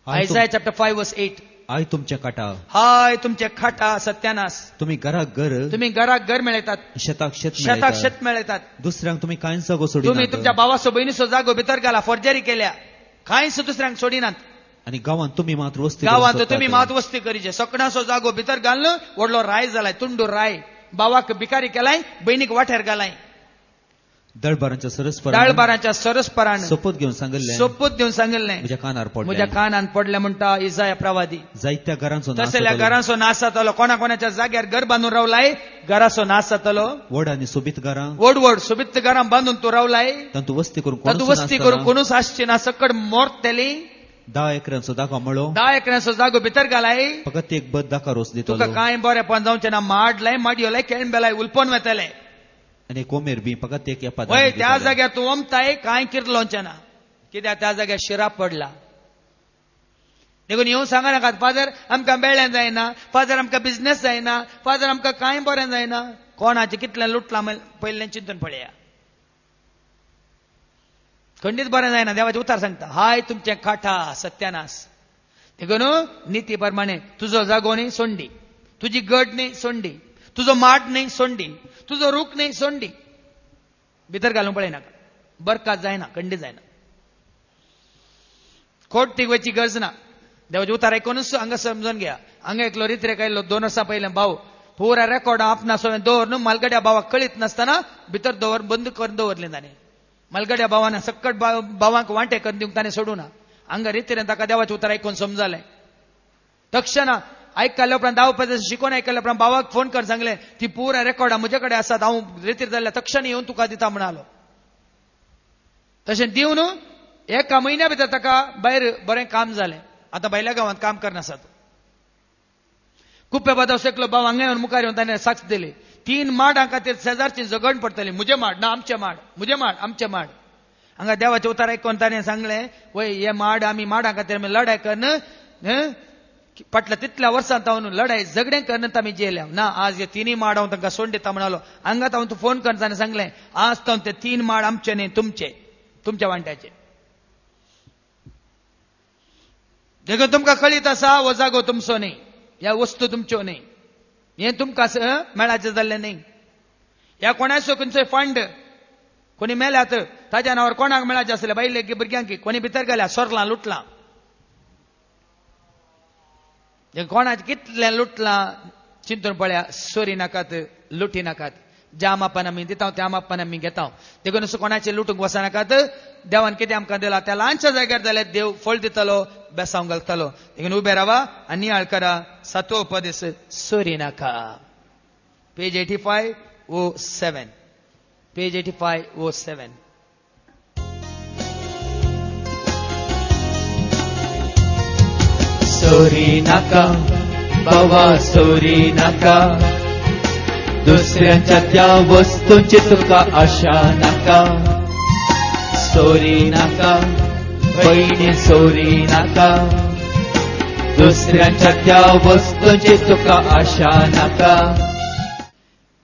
आयझाया चॅप्टर 5 वर्स 8 आय तुमच्या काटा हाय तुमचे खाटा सत्यानाश तुम्ही घराक घर मेळयतात शेताक शेत मेळयतात दुसऱ्यांक तुम्ही कांयच जागो सोडी तुम्ही तुमच्या भावाचो भयणीचो जागो भितर घाला फॉर्जरी केल्या कांयच दुसऱ्यांक सोडिनात आणि गांवांत तुम्ही मात वस्ती करीचे सकणाचो जागो भितर घालून व्हडलो राय जालाय तुंडू राय भावाक भिकारी केलाय बहिणीक वाठेर घालाय दळबारांच्या सरस्परान सोपूत घेवन सांगिल्लें म्हज्या कानान पडले म्हणटा इसाया प्रवादी जायत्या तसल्या घरांचो नाश जातलो कोणाच्या जाग्यार घर बांदून रावलाय घराचो नाश जातलो व्हड आनी सोबीत घरां व्हड सोबीत घरां बांदून तूं रावलाय तातूं वस्ती करून कोणूच आसची ना सकड मोरतेली 10 एकरांचो जागो मळो 10 एकरांचो जागो भितर घालाय फकत एक बद दाका रोस दितलो तुका कांय बरेंपण जावचें ना माडलाय माडयोलाय केळण बेलाय उलपोन वेतले आणि कोमेर बी फकत एक वय त्या जाग्यार तूं ओमताय कांय किरलोचें ना कित्याक त्या जाग्यार शिराप पडला देखून येवन सांगा नाकात फादर आमकां बेळ्ळें जायना फादर आमकां बिझनेस जायना फादर आमकां कांय बरें जायना कोणाचें कितलें लुटलां पयलें चिंतून पळया खंडीत बरें जायना देवाचें उतार सांगता हाय तुमचें खाटा सत्यानाश देखून निती प्रमाणे तुजो जागो न्ही सोंडी तुजी गड न्ही सोंडी तुजो माड न्ही सोंडी तुजो रूख न्ही सोंडी भितर घालून पळयनाका बरकात जायना खंडीत जायना खोट तिगवची गरज ना देवाचें उतार आयकूनच हांगा समजून घ्या हांगा एकलो रित्रेक आयिल्लो 2 वर्सां पयलें भाव पुरा रेकॉर्ड आपणा सगळें दवर न्हू मालगड्या भावाक कळीत नासतना भितर बंद करून दवरलें ताणें मालगड्या भावान सक्कट भावांक वांटे करून दिवंक ताणें सोडूं ना हांगा रितीरेन ताका देवाचें उतार आयकून समजलें तक्षणा आयकल्या उपरांत 10 पद शिकोवन आयकल्या उपरांत भावाक फोन करून सांगलें ती पुरा रेकॉर्डा म्हजे कडेन आसात हांव रितीर जाल्ल्या तक्षण येवन तुका दिता म्हणालो तशें दिवन एका म्हयन्या भितर ताका भायर बरें काम जालें आतां भायल्या गांवांत काम करनासा तो कुप्पे बादाव शेकलो भाव हांगा येवन मुखार येवन ताणें साक्ष दिली 3 माडां खातीर शेजारची झगड पडटली म्हजे माड ना आमचे माड म्हजे माड आमचे माड हांगा देवाचें उतार आयकून ताणें सांगलें वय हे माड आमी माडां खातीर आमी लढाय करन पटल्या तितल्या वर्सांत हांव लढाय झगडें करनत आमी जेल्या ना आज हे 3 माड हांव तांकां सोडून दिता म्हणालो हांगा हांव तूं फोन कर ताणें सांगलें आज तो ते 3 माड आमचे न्ही तुमच्या वांट्याचे देखून तुमकां कळीत आसा हो जागो तुमचो न्ही ह्या वस्तू तुमच्यो न्ही हें तुमकां मेळाचें जाल्लें न्ही ह्या कोणाचो खंयचोय फंड कोणी मेल्यात ताच्या नांवार कोणाक मेळाचें आसलें बायले भुरग्यांक कोणी भितर गेल्या सोरलां लुटलां कोणाचें कितलें लुटलां चिंतून पळया सोरी नाकात लुटी नाकात ज्या मापान आमी दिता त्या मापान आमी घेता देखून असो कोणाचें लुटूंक वचनाकात देवान कितें आमकां दिलां त्या ल्हानशा जाग्यार जाल्यार देव फळ दितलो बेसांव घालतलो देखून उबे रावा आनी नियाळ करा 7वो उपदेश सोरी नाका पेज 85:7 पेज 85:7 सोरी नाका बाबा सोरी नाका दुसऱ्यांच्या त्या वस्तूंची तुका आशा नाका सोरी नाका बहिणी सोरी नाका दुसऱ्यांच्या त्या वस्तूंची तुका आशा नाका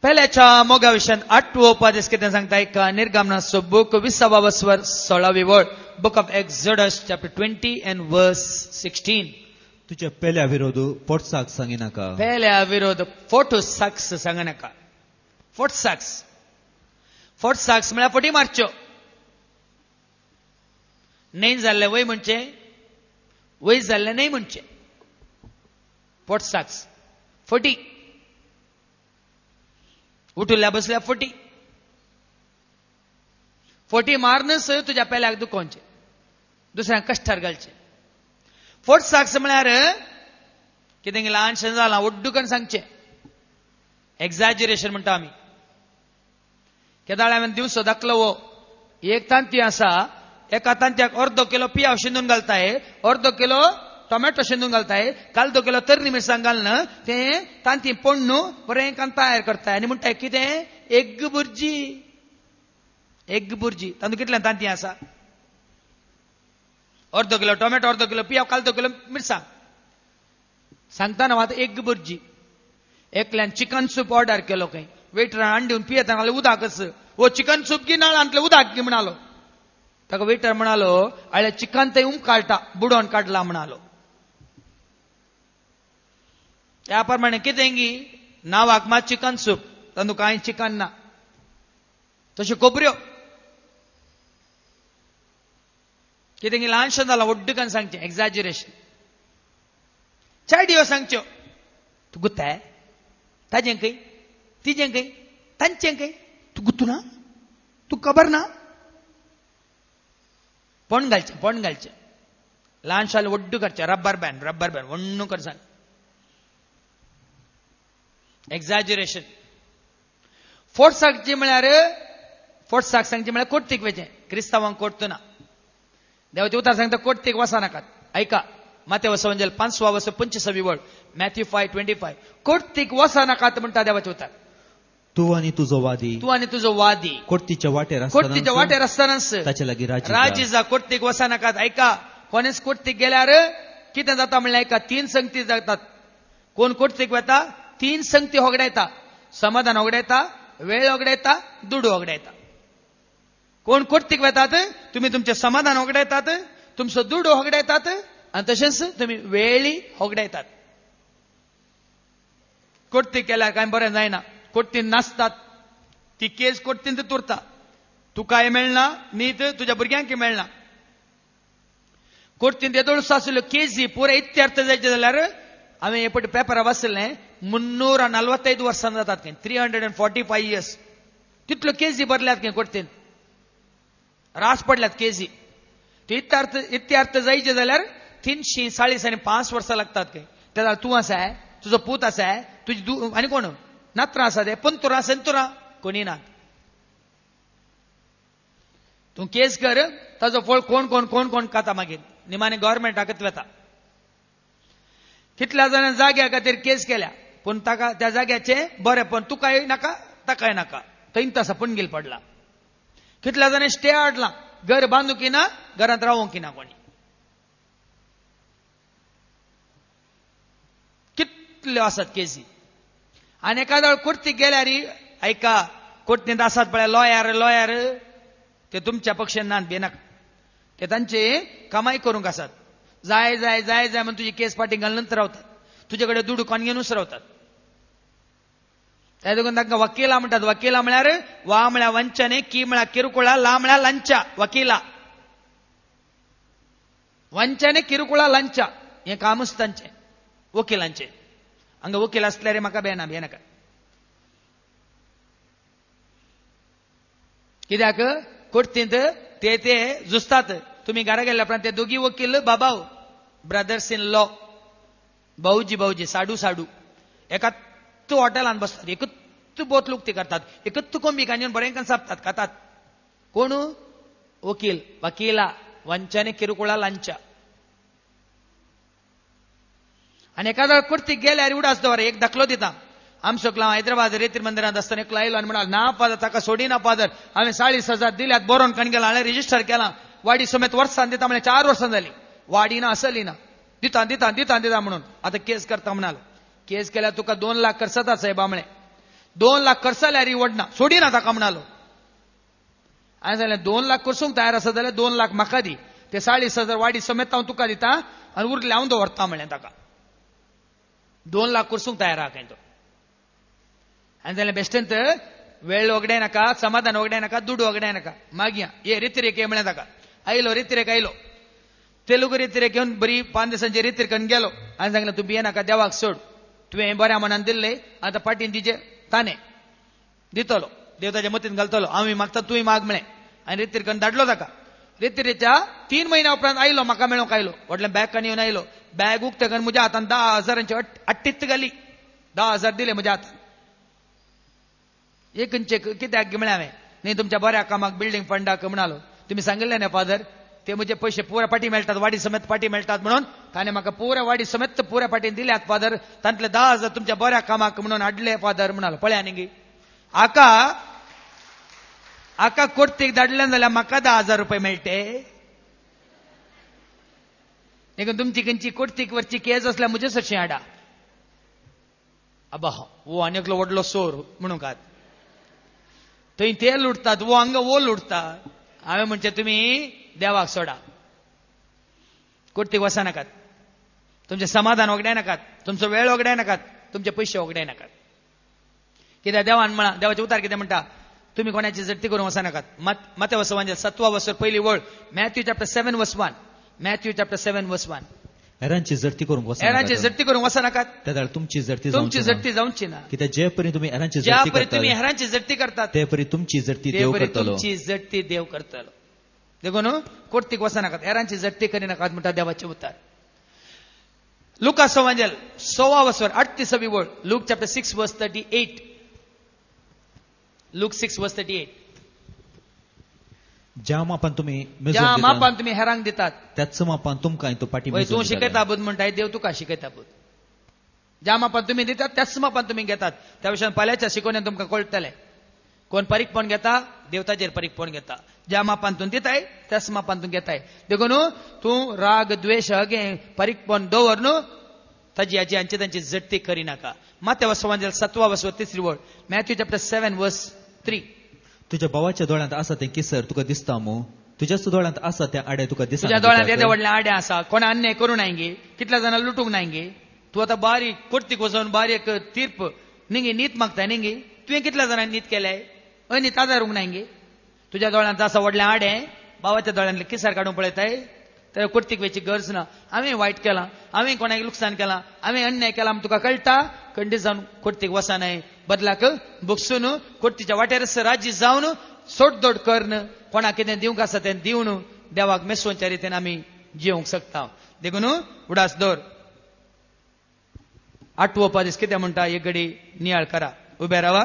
पहिल्याच्या मोगा विशयांत 8वो उपदेश कितें सांगता एका निर्गमनाचो बूक 20वा वसवर 16वी वळ बुक ऑफ एक्झोडस चॅप्टर 20:16 तुझ्या पेल्या विरोध पोटसाक सांगिनाका पेल्या विरोध फोटोसाक्स सांगनाका फोटसाक्स म्हळ्यार फटी मारच्यो नाही जाल्ले वय म्हणचे वय जाल्ले नाही म्हणचे फोटसाक्स फटी उठुल्ल्या बसल्या फटी मारनच तुज्या पेल्याक दुखोवचे दुसऱ्यांक कश्टार घालचे फोट साक्स म्हळ्यार कितें ल्हानशें जालां ओड्डूकन सांगचें एक्झॅज्युरेशन म्हणटा आमी केदाळ हांवें दिवसो दाखलो वो एक तांती आसा एका तांत्याक अर्दो किलो पियाव शिंदून घालताय, अर्दो किलो टोमॅटो शिंदून घालताय, काल किलो तरणी मिरसांग घालनं ते तांती पडणू बरें कान तयार करताय आनी म्हणटाय कितें एग बुर्जी. एग बुर्जी तांदूळ कितल्यान तांती आसा? अर्दो किलो टोमॅटो, अर्दो किलो पियाव, काल किलो मिरसांग. सांगताना आता एग बुर्जी. एकल्यान चिकन सूप ऑर्डर केलो खंय, वेटरान अंडी दिवन पियेता उदकच, ओ चिकन सूप की नाळ आणले उदक की म्हणालो. ताका वेटर म्हणालो आळे चिकन ते काढटा बुडोवन काडला म्हणालो. त्या प्रमाणे कितें गी नावाक मात चिकन सूप, तांदूळ कांय चिकन ना. तश्यो खबऱ्यो कितें गी ल्हानशें जालां व्हड्डकन सांगचें एक्झॅज्युरेशन. चायडियो सांगच्यो तू गुत्ताय ताजें खंय तिजें खंय तांचें खंय तू गुत्तू ना तू खबर ना. पण घालचें ल्हानशाल व्हड्ड करचें रब्बर बँड व्हड्ड कर सांग. एक्झॅज्युरेशन. फोर्साक सांगचें म्हळ्यार कोर्तीक वेचें. क्रिस्तांवांक कोर्ट ना. देवाचे उतार सांगता कोर्तीक वसा नाकात. ऐका मातेव संवंजल 5 वर्स 25 वळ मॅथ्यू 5:25 कोर्तीक वसा नाकात म्हणटा देवाचे उतार. तू आनी तुजो वादी कोर्तीच्या वाटेर आसतनाच ताचे लागीं राजी जा. कोर्तीक वसा नाकात. ऐका कोणेच कोर्तीक गेल्यार कितें जाता म्हणल्यार ऐका 3 संगती जातात. कोण कोर्तीक वता 3 संगती होगडायता. समाधान होगडायता, वेळ होगडायता, दुडू होगडायता. कोण कोर्तीक वेतात तुम्ही तुमचे समाधान होगडायतात, तुमचो दुडू होगडायतात आणि तशेंच तुम्ही वेळी होगडायतात. कोर्तीक केल्यार कांय बरें जायना. कोर्तीन नासतात ती केस कोर्तीन तुरता. तुकाय मेळना न्हीत तुज्या भुरग्यांक मेळना. कोर्तीन येदोळसो आसल्यो केसी पुरे इत्यार्थ जायचे जाल्यार हांवें हे पट पेपरार वाचलें 345 वर्सां जातात खंय 345 years. तितल्यो केसी भरल्यात खंय कोर्तीन. रास पडल्यात केसी. इत्यार्थ जायचे जाल्यार 345 वर्सां लागतात खंय. त्या जाल्यार तूं आसाय, तुजो पूत आसाय, तुजी आनी कोण नात्रां आसा ते पंतुरां सेंतुरां कोणी नात. तूं केस कर ताजो फळ कोण कोण कोण कोण खाता मागीर निमाणे गव्हर्मेंटाकच वता. कितल्या जाणां जाग्या खातीर केस केल्या पूण ताका त्या जाग्याचे बरें पण तुकाय नाका ताकाय नाका थंय तसा पणगेल पडला. कितल्या जाणां स्टे हाडला घर बांदूं की ना घरांत रावूंक की ना कोणी. कितल्यो आसात केसी. आनी एखाद्या कोर्तीक गेल्यार ऐका कोर्टींत आसात पळय लॉयर ते तुमच्या पक्षान नात बेनाका. ते तांचे कमाई करूंक आसात. जाय जाय जाय जाय म्हणून तुजी केस फाटीं घालूनच रावतात. तुजे कडेन दुडू कणगेनूच रावतात. त्या देखून तांकां वकिला म्हणटात. वकिला म्हळ्यार वा म्हळ्यार वंचने, की म्हळ्यार किरकोळा, ला म्हळ्यार लंचा. वकिला वंचने किरकोळा लंचा हें कामूच तांचें वकिलांचें. हांगा वकील आसल्यार म्हाका बेनाका. कित्याक कोर्टींत ते झुजतात. तुम्ही घरा गेल्या उपरांत ते दोगी वकील बाबाव ब्रदर्स इन लॉ भाऊजी साडू एकाच हॉटेलांत बसतात. एकच बोतलूक ते करतात. एकच कोंबी कांजून बरें सापतात खातात. कोण वकिला वंचने किरकोळा लंचा. आनी एखादा कोर्तीक गेल्यार उडास दवर एक दाखलो दिता. आमचो हांव हैदराबाद रेतीर मंदिरांत आसतना एकलो आयलो आनी म्हणालो ना फादर ताका सोडिना फादर हांवें 40,000 दिल्यात बरोवन कणगेला हांवें रिजिस्टर केलां. वाडी समेत वर्सां दिता म्हणजे 4 वर्सां जाली. वाडी ना असली ना दिता म्हणून आता केस करता म्हणालो. केस केल्यार तुका 2 लाख करसता साहेब बामणे. 2 लाख करसल्यार रिवॉर्ड ना सोडिना ताका म्हणालो. हांवें सांगलें 2 लाख करसूंक तयार आसा जाल्यार 2 लाख म्हाका दी. ते 40,000 वाडी समेत हांव तुका दिता आनी उरले हांव दवरता म्हणलें ताका. 2 लाख करसूंक तयार आहा खंय तो. हांवें जाल्यार बेश्टेंत वेळ वगडाय नाका, समाधान वगडाय नाका, दुडू वगडाय नाका. मागया ये रितिरेक ये म्हळें ताका. आयलो रितिरेक आयलो. तेलुगू रितिरेक येवन बरी 5 दिसांची रितिरेकन गेलो. हांवें सांगलें तूं भिये नाका देवाक सोड. तुवें बऱ्या मनान दिल्लें आतां पाटीन तिचे ताणे दितलो. देव ताच्या मतीन घालतलो. हांवूय मागता तुवें माग म्हळें. आनी रितिरेकन धाडलो ताका. रितिरेच्या 3 म्हयन्या उपरांत आयलो म्हाका मेळोंक आयलो. व्हडलें बॅग काडून येवन आयलो. बॅग उक्तेकन म्हज्या हातान 10,000ची अट्टीत घाली. 10,000 दिले म्हज्या हातान. एकंचे कित्याक म्हळें हांवें न्ही तुमच्या बऱ्या कामाक बिल्डींग फंडाक म्हणालो. तुम्ही सांगिल्लें न्ही फादर ते म्हणजे पैसे पुऱ्या पाठी मेळटात, वाडी समेत पाठी मेळटात म्हणून ताणे म्हाका पुऱ्या वाडी समेत पुऱ्या पाठीन दिल्यात फादर. तांतले 10,000 तुमच्या बऱ्या कामाक म्हणून हाडले फादर म्हणाल. पळया न्ही आका कोर्तीक धाडले जाल्यार म्हाका 10,000 रुपये मेळटे. देखून तुमची खंयची कोर्तीक वरची केस असल्यार म्हजे सरशी हाडा. अबा वो आनी एकलो व्हडलो सोर म्हणून कात थंय ते लुटतात, वो हांगा वो लुटतात. हांवें म्हणचे तुमी देवाक सोडा, कोर्तीक वचा नाकात, तुमचें समाधान वगडाय नाकात, तुमचो वेळ वगडाय नाकात, तुमचे पयशे वगडाय नाकात. कित्याक देवान म्हणा, देवाचे उतार कितें म्हणटा, तुमी कोणाची जट्टी करूंक वचा नाकात. मते वचवांचे 7 वचर पयली वळ मॅथ्यू चॅप्टर 7 वर्स 1. मॅथ्यू चॅप्टर 7 वर्स 1. एरांची जर्ती करूंक वचनाकात. एरांची जट्टी करूंक वचा नाकात. त्या तुमची जर्ती जावची ना. कित्याक जे परी तुम्ही एरांची ज्या जर्ती परी करतात, तुम्ही हेरांची जट्टी करतात ते परी तुमची जर्ती देव करतलो. तुमची जट्टी देव करतलो. देखून कोर्तीक वचा नाकात, एरांची जट्टी करिनाकात म्हणटा देवाचे उतार. लुका सवांजल 16 वचर 38 वळ. लूक चॅप्टर 6 वर्स 38. लूक 6 वर्स 38. ज्या मापान तुम्ही ज्या मापान तुम्ही हेरांक दितात त्याच मापान तुमकां तो पाठी तूं शिकयता बुध म्हणटाय देव तुका शिकयता बुध. ज्या मापान तुम्ही दितात त्याच मापान तुम्ही घेतात. त्या विशयान फाल्यांच्या शिकवण्यान तुमकां कळटलें. कोण परीकपण घेता देव ताचेर परीकपण घेता. ज्या मापान तूं दिताय त्याच मापान तूं घेताय. देखून तूं राग द्वेष हगे परीकपण दवर न्हू, ताजी हाची हांची तांची जट्टी करिनाका. माते वचवांजल 7 वर्स 3 वळ. मॅथ्यू चॅप्टर 7 वर्स 3. तुझ्या भावाच्या दोळ्यांत आसा ते किसर तुका दिसता मू, तुझ्याच दोळ्यांत आसा त्या आड्या तुका दिसता. तुझ्या दोळ्यांत येदे व्हडले आड्या आसा, कोणा अन्याय करूं नाय गे, कितल्या जाणां लुटूंक नाय गे. तूं आतां बारीक कोर्तीक वचून बारीक तीर्प न्ही नीत मागताय न्ही गे. तुवें कितल्या जाणांनी नीत केल्याय, अनीत आदारूंक नाय गे. तुझ्या दोळ्यांत आसा व्हडले आडे, भावाच्या दोळ्यांतले किसर काडून पळयताय. तर कोर्तीक वेची गरज ना. हांवें वायट केलां, हांवें कोणाक लुकसाण केलां, हांवें अन्याय केला तुका कळटा, खंडी जावन कोर्तीक वचनाय. बदलाक बगसून कोर्तीच्या वाटेर राजी जावन सोडदोड करन, कोणाक कितें दिवंक आसा तें दिवन देवाक मेसोवच्या रितीन आमी जिवंक शकता. देखून उडास दवर. 8वो पादीस कितें म्हणटा एक घडी नियाळ करा. उबे रावा.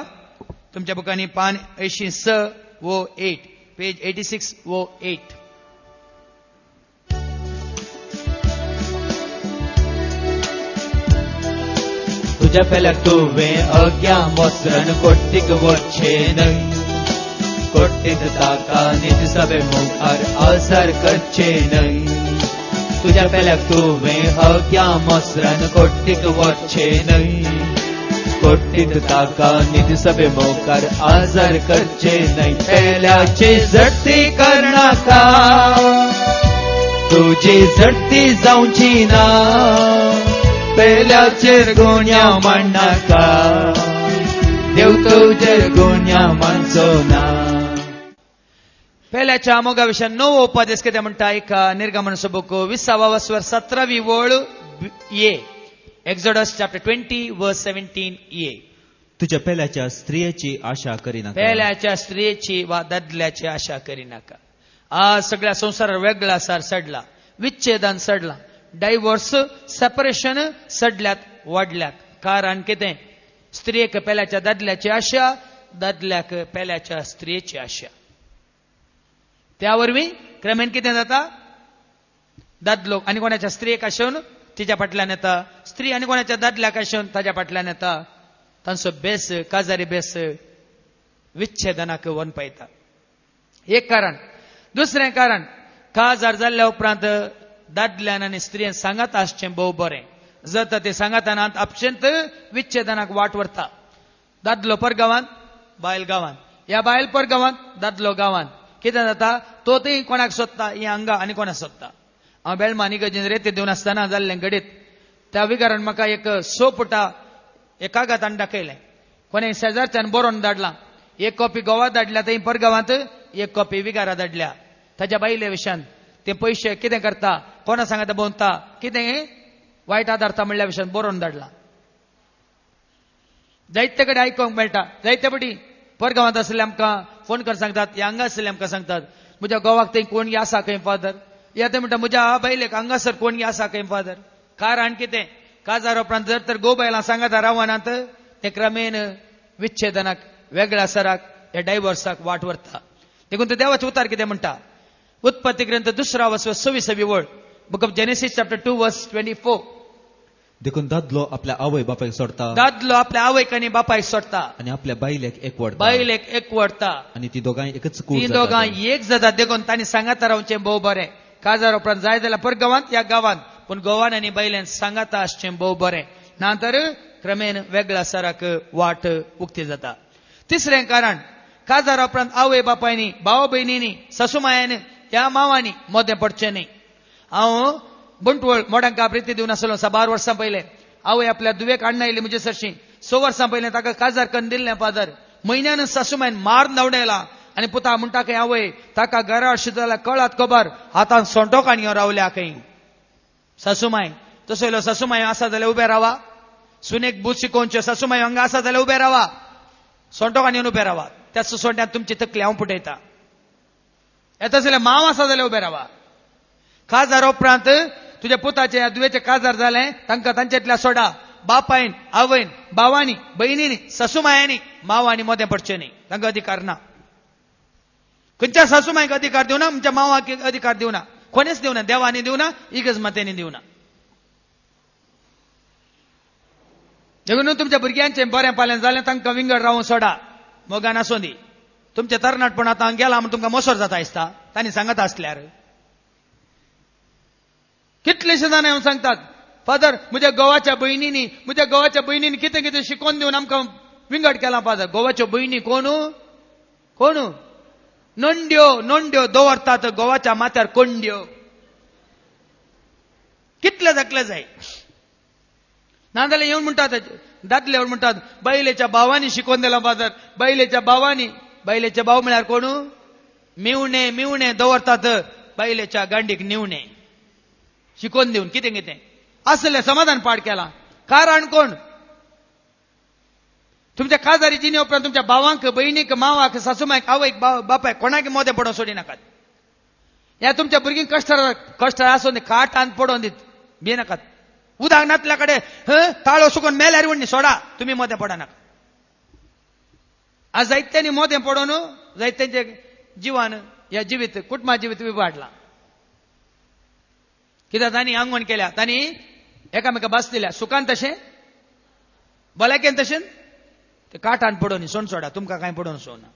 तुमच्या बुकांनी पान 86 वो 8, पेज 86 वो 8. तुझ्या पेल्याक तुवें अग्या मोसरन कोर्तीक वचचें न्हय. कोर्तीत ताका नीत सभे मुखार आसार करचें न्हय. तुझ्या पेल्याक तुवें अग्या मोसरन कोर्तीक वचचें न्हय. कोर्तीत ताका नीत सभे मुखार आसार करचें न्हय. पेल्याची जट्टी करनाका, तुजी जट्टी जावची ना. पेल्याचेर गुन्या मांडनाका, देव तुजेर गुन्या मांडचो ना. पेल्याच्या मोगा विशयान 9वो उपदेश कितें म्हणटा एक निर्गमन सबूक 20 वर्सवर 17वी वळ ये. एक्झोडस चॅप्टर 20 वर्स 17 ये. तुझ्या पेल्याच्या स्त्रियेची आशा करिनाका. पेल्याच्या स्त्रियेची वा ददल्याची आशा करिनाका. आज सगळ्या संसार वेगळा सडला, विच्छेदन सडला, डायव्होर्स सेपरेशन सडल्यात वाडल्यात. कारण कितें, स्त्रियेक पेल्याच्या ददल्याची आशा, ददल्याक पेल्याच्या स्त्रियेची आशा. त्या वरवीं क्रमेन कितें जाता, दादलो आनी कोणाच्या स्त्रियेक आशोवन तिच्या फाटल्यान येता, स्त्री आनी कोणाच्या दादल्याक आशोवन ताच्या फाटल्यान येता. तांचो बेस काजारी बेस विच्छेदनाक वन पायता. एक कारण. दुसरें कारण, काजार जाल्ल्या उपरांत दादल्यान आनी स्त्रियेन सांगात आसचें भोव बरें. जर ते सांगातानात आपशेंत विच्छेदनाक वाट व्हरता. दादलो परगांवांत, बायल गांवांत, ह्या बायल परगांवांत, दादलो गांवांत. कितें जाता, तो थंय कोणाक सोदता, ही हांगा आनी कोणाक सोदता. हांव बेळमा इगर्जेन रेते दिवन आसतना जाल्लें घडीत त्या विकारान म्हाका एक 100 पुटां एक कागदान दाखयलें. कोणे शेजारच्यान बरोवन धाडलां. एक कॉपी गोवा धाडल्या थंय परगांवांत, एक कॉपी विगारा धाडल्या. ताच्या बायले विशयान ते पयशे कितें करता, कोणा सांगता भोंवता, कितें वायट आदारता म्हणल्या विशयान बरोवन धाडलां. जायते कडेन आयकूंक मेळटा. जायते फावटी परगांवांत आसले आमकां फोन कर सांगतात, हांगा आसले आमकां सांगतात, म्हज्या गोवाक थंय कोणगी आसा खंय फादर. या ते म्हणटा म्हज्या बायलेक हांगासर कोणगी आसा खंय फादर. कारण कितें, काजार उपरांत जर तर गो बायलां सांगाता रावनात, ते क्रमेन विच्छेदनाक, वेगळ्या सराक, हे डायव्हर्साक वाट व्हरता. देखून ते देवाचे उतार कितें म्हणटा, उत्पत्ती ग्रंथ 2:26 वळ. Book of genesis chapter 2:24. देखून दादलो आपल्या आवय बापायक सोडता दादलो आपल्या आवयक आनी बापायक सोडता आणि आपल्या बायलेक एकवडता बायलेक एकवडता आणि ती दोगांय एकच कूड ती जातात. दोगां एक जातात. देखून तांणी सांगाता रावचें भोव बरें. काजार उपरांत जाय जाल्यार पर गांवांत या गांवांत पूण गोवान आनी बायलेन सांगाता आसचें भोव बरें. नंतर क्रमेन वेगळा सराक वाट उक्ती जाता. तिसरें कारण काजार उपरांत आवय बापायनी भाव भयणींनी सासूमायान ह्या मांवांनी मोदें पडचें न्ही. हांव बंटवळ मोडांक प्रिती दिवन आसलो 12 वर्सां पयलें. आवय आपल्या दुवेक हाडून आयली म्हणजे सरशी 6 वर्सां पयलें ताका काजार करून दिल्लें पादर. म्हयन्यान सासूमायन मार नवडेला आनी पुता म्हणटा खंय आवय ताका घरा शिजला कळात खबर हातान सोंटो काणयो रावल्या खंय. सासूमाय तसो सासूमाय आसा जाल्यार उबे रावा. सुनेक बूत शिकोवच्यो सासूमाय हांगा आसा जाल्यार उबे रावा. सोंटो काणयोन उबे रावा. त्या सोंट्यान तुमची तकली हांव पुटयता. येता जाल्यार मांव आसा जाल्यार उबे रावा. काजार उपरांत तुज्या पुताचे दुवेचे काजार जालें तांकां तांच्यातल्या सोडा. बापायन आवयन भावांनी भयणींनी सासूमायांनी मांवांनी मोदें पडचें न्ही. तांकां अधिकार ना. खंयच्या सासूमायक अधिकार दिवना. म्हणजे मांवाक अधिकार दिवना. कोणेच दिवना. देवानी दिवना. इगज मातेनी दिवना. देखून तुमच्या भुरग्यांचें बरें पालें जालें तांकां विंगड रावून सोडा. मोगान आसूं दी. तुमचें तरणाटपण आतां गेलां म्हूण तुमकां मोसोर जाता दिसता. तांणी सांगता आसल्यार कितलेशे जाण येवन सांगतात फादर म्हज्या गोवाच्या भयणींनी कितें कितें शिकोवन दिवन आमकां विंगड केलां फादर. गोवाच्यो भयणी कोण नोंड्यो दवरतात गोवाच्या माथ्यार कोंड्यो. कितले जातले जाय. नाजाल्यार येवन म्हणटात दादले म्हणटात बायलेच्या भावांनी शिकोवन दिला फादर. बायलेच्या भाव म्हळ्यार कोण मिवणे दवरतात बायलेच्या गांडीक निवणे. शिकोवन दिवन कितें असले समाधान पाड केला. कारण कोण तुमच्या काजारी जिने उपरांत तुमच्या भावांक भयणीक मावाक सासूमायक आवयक बापायक कोणाक मोदें पडोवन सोडी नाकात. ह्या तुमच्या भुरगींक कश्ट आसून काटान पडोवन दीत भिनाकात. उदक नातल्या कडेन ताळो सुकून मेल्यार उडणी सोडा. तुमी मोदें पडा नाका. आज जायत्यांनी मोदें पडोवन जायत्यांचे जिवान ह्या जिवीत कुटुंबा जिवीत विबाडलां. कित्याक तांणी आंगवण केल्या. तांणी एकामेका भास दिल्या. सुखान तशें भलायकेन तशें ते काटान पडोवन सोड सोडा. तुमकां कांय पडोवन सोडना.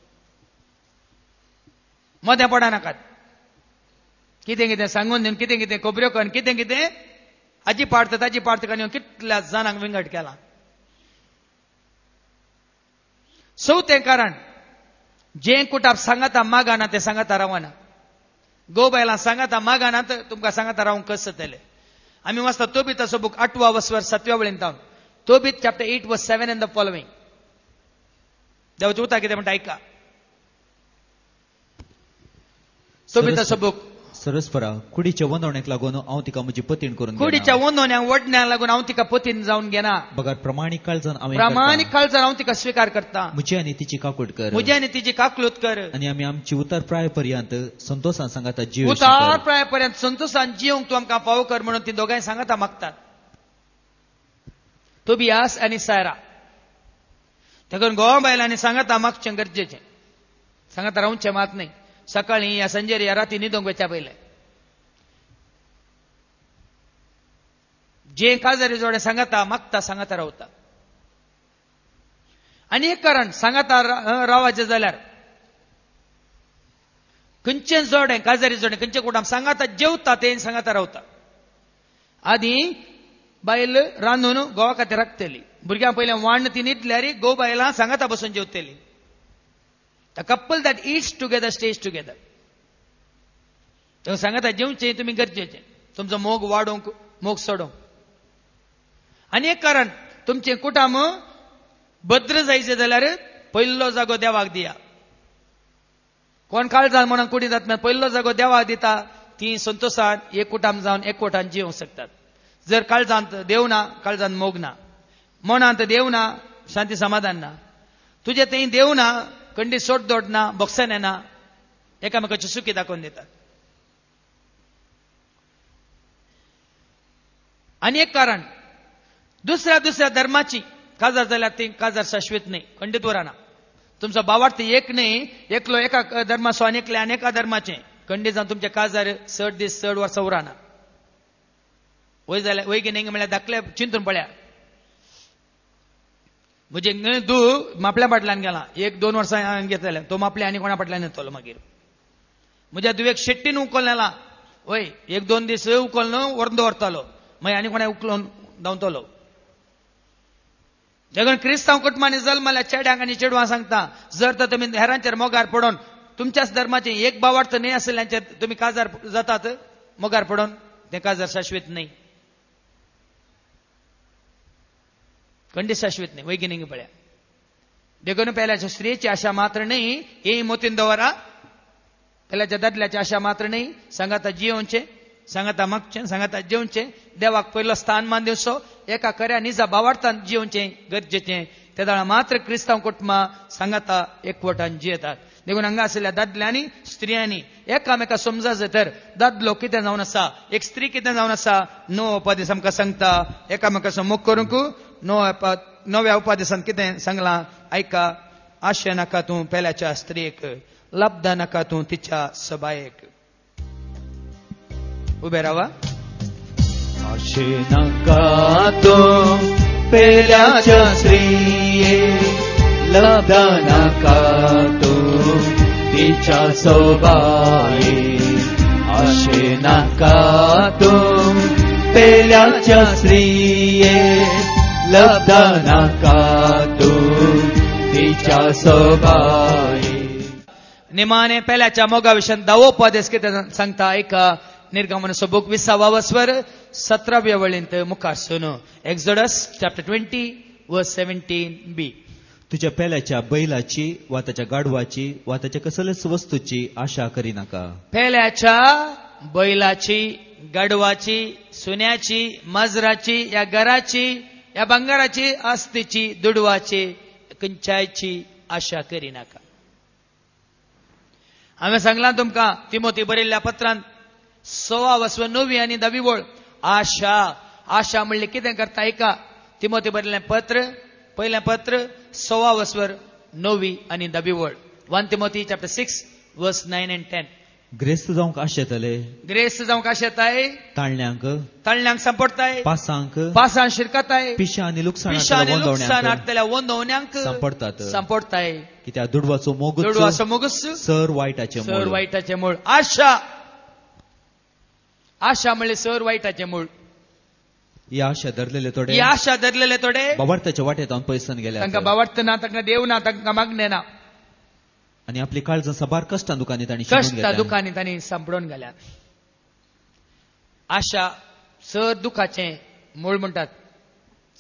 मोदें पडा नाकात. कितें सांगून दिवन कितें खबऱ्यो करून कितें हाजी पाडता ताजी पाडता काणयो कितल्या जाणांक विंगड केला. चवथें कारण जें कुटाप सांगाता मागाना तें सांगाता रावना. गो बायलां सांगाता मागाना तर तुमकां सांगाता रावंक कस जातलें. आमी वाचता तोबीताचो बूक 8:7 वळेन तावन. Tobit chapter 8:7 and the following. देवाचें उतर कितें म्हणटा आयका. तोबीताचो बूक सरस्परा कुडीच्या वंदवण्याक लागून हांव तिका म्हजी पतीण करून कुडीच्या वंदवण्याक वडण्याक लागून हांव तिका पतीन जावन घेना. बगार प्रमाणीक काळजान हांव तिका स्वीकार करता. म्हजी आनी तिची काकूट कर. म्हजी आनी तिची काकलूत कर. आनी आमी आमची उतार प्राय पर्यंत संतोषान सांगाता जीव उतार प्राय पर्यंत संतोषान जिवंक तूं आमकां फावो कर म्हणून ती दोगांय सांगाता मागतात. तोबियास आनी सायरा. देखून गोवा बायलांनी सांगाता मागचें गरजेचें. सांगाता रावचें मात न्ही. सकाळीं या संजेर या राती न्हिदोंक वयच्या पयलें जें काजारी जोडे सांगाता मागता सांगाता रावता. आनी एक कारण सांगाता रावाचें जाल्यार खंयचें जोडें काजारी जोडें खंयचें कुटाम सांगाता जेवता तें सांगाता रावता. आदी बायल रांदून गोवा खातीर राखतली. भुरग्यां पयलें वाण ती न्हिदल्यार गो बायलां सांगाता बसून जेवतली. A couple that eats together stays together. तेव्हा सांगाता जेवचें तुमी गरजेचें. तुमचो मोग वाडोवंक मोग सोडोवंक. आनी एक कारण तुमचें कुटाम भद्र जायचें जाल्यार पयलो जागो देवाक दिया. कोण काळजान म्हणून कुडी जाता पयलो जागो देवाक दिता ती संतोषान एक कुटाम जावन एकवटान जिवंक शकतात. जर काळजांत देव ना काळजांत मोग ना. मनांत देव ना शांती समाधान ना. तुजे थंय देव ना कंडी सोड दोड ना बॉक्सन येना. एकामेकाची सुखी दाखोवन दितात. आनी एक कारण दुसऱ्या धर्माची काजार जाल्यार ती काजार शाश्वत न्ही. खंडीत वराना. तुमचो भावार्थ एक न्ही. एकलो एका धर्माचो आनी एकल्या अनेका धर्माचें कंडी जावन तुमच्या काजार चड दीस चड वर्सां उराना वय जाल्यार वय की नेंगे म्हळ्यार धाकले चिंतून पळया म्हणजे तू मापल्या फाटल्यान गेला 1-2 वर्सां घेतले तो मापल्या आनी कोणा फाटल्यान येतलो मागीर म्हज्या तुवें शेट्टीन उखल नेला वय 1-2 दीस उखल न्हू व्हरून दवरतालो मागीर आनी कोणा उखलून धांवतलो देखून क्रिस्तांव कुटुंबांनी जल्मल्या चेड्यांक आनी चेडवांक सांगता जर तर तुमी हेरांचेर मोगार पडोन तुमच्याच धर्माचे एक भावार्थ न्हय आसल्यांचेर तुमी काजार जातात मोगार पडोन तें काजार शाश्वत न्हय खंडीत शाश्वत न्हय वैगिनीक पळया देखून पेल्याच्या स्त्रीची आशा मात्र न्हय ही मोतीन दवरा पेल्याच्या दादल्याची आशा मात्र न्हय सांगाता जियोवचें सांगाता मागचें सांगाता जेवचें देवाक पयलो स्थानमान दिवचो एका खऱ्या निजा भावार्थान जियोवचें गरजेचें त्या वेळा मात्र क्रिस्तांव कुटुंबां सांगाता एकवटान जियेतात देखून हांगा आशिल्ल्या दादल्यांनी स्त्रियांनी एकामेका समजायचं तर दादलो कितें जावन आसा एक स्त्री कितें जावन आसा णव उपादेश आमकां सांगता एकामेकाचो मोग करूंक नव्या उपादेशांत कितें सांगलां आयका आशे नाका तूं पेल्याच्या स्त्रीक लब्ध नाका तूं तिच्या सबायेक उबे रावा आशे नाका तूं पेल्याच्या स्त्रिये लब्ध नाका तूं तिच्या सोबाये आशे नाका तूं पेल्याच्या स्त्रिये लब्ध नाका तूं तिच्या सोबाये निमाणे पेल्याच्या मोगा विशयी 10 उपदेश कितें सांगता ऐका निर्गमन बुक 20 वस्वर 17व्या वळींत मुखार सुनो एक्झोडस चॅप्टर 20 वर्स 17b तुझ्या पेल्याच्या बैलाची वा त्याच्या गाढवाची वा त्याच्या कसलेच वस्तूची आशा करी नाका पेल्याच्या बैलाची गाढवाची सुन्याची मजराची या घराची या बंगाराची आस्तीची दुडवाची खंयच्याची आशा करी नाका हांवें सांगलां तुमकां तिमोथी बरयल्ल्या पत्रांत 6 वस्वर 9 आनी 10 वळ आशा आशा म्हणले कितें करता ऐका तिमोथी बरयल्लें पत्र पयलें पत्र 6 वस्वर 9 आनी 10 वळ 1 तिमोथी चॅप्टर 6 वर्स 9 and 10 ग्रेस्त जावंक आशेतले ग्रेस्त जावंक आशेताय ताळण्यांक सांपडताय पासां शिरकताय पिशां आनी लुकसाण हाडटल्या वंदोवण्यांक सांपडताय कित्याक दुडवाचो मोगूच सर वायटाचे मूळ आशा आशा म्हणले सर वायटाचे मूळ ही आशा धरलेले थोडे बाबार्थाच्या वाटेत पयसन गेले तांकां बाबार्थ ना तांकां देव ना तांकां मागणे ना आणि आपली काळजां सबार कश्टां दुखांनी तांणी सांपडून गेल्यात आशा सर दुखाचें मूळ म्हणटात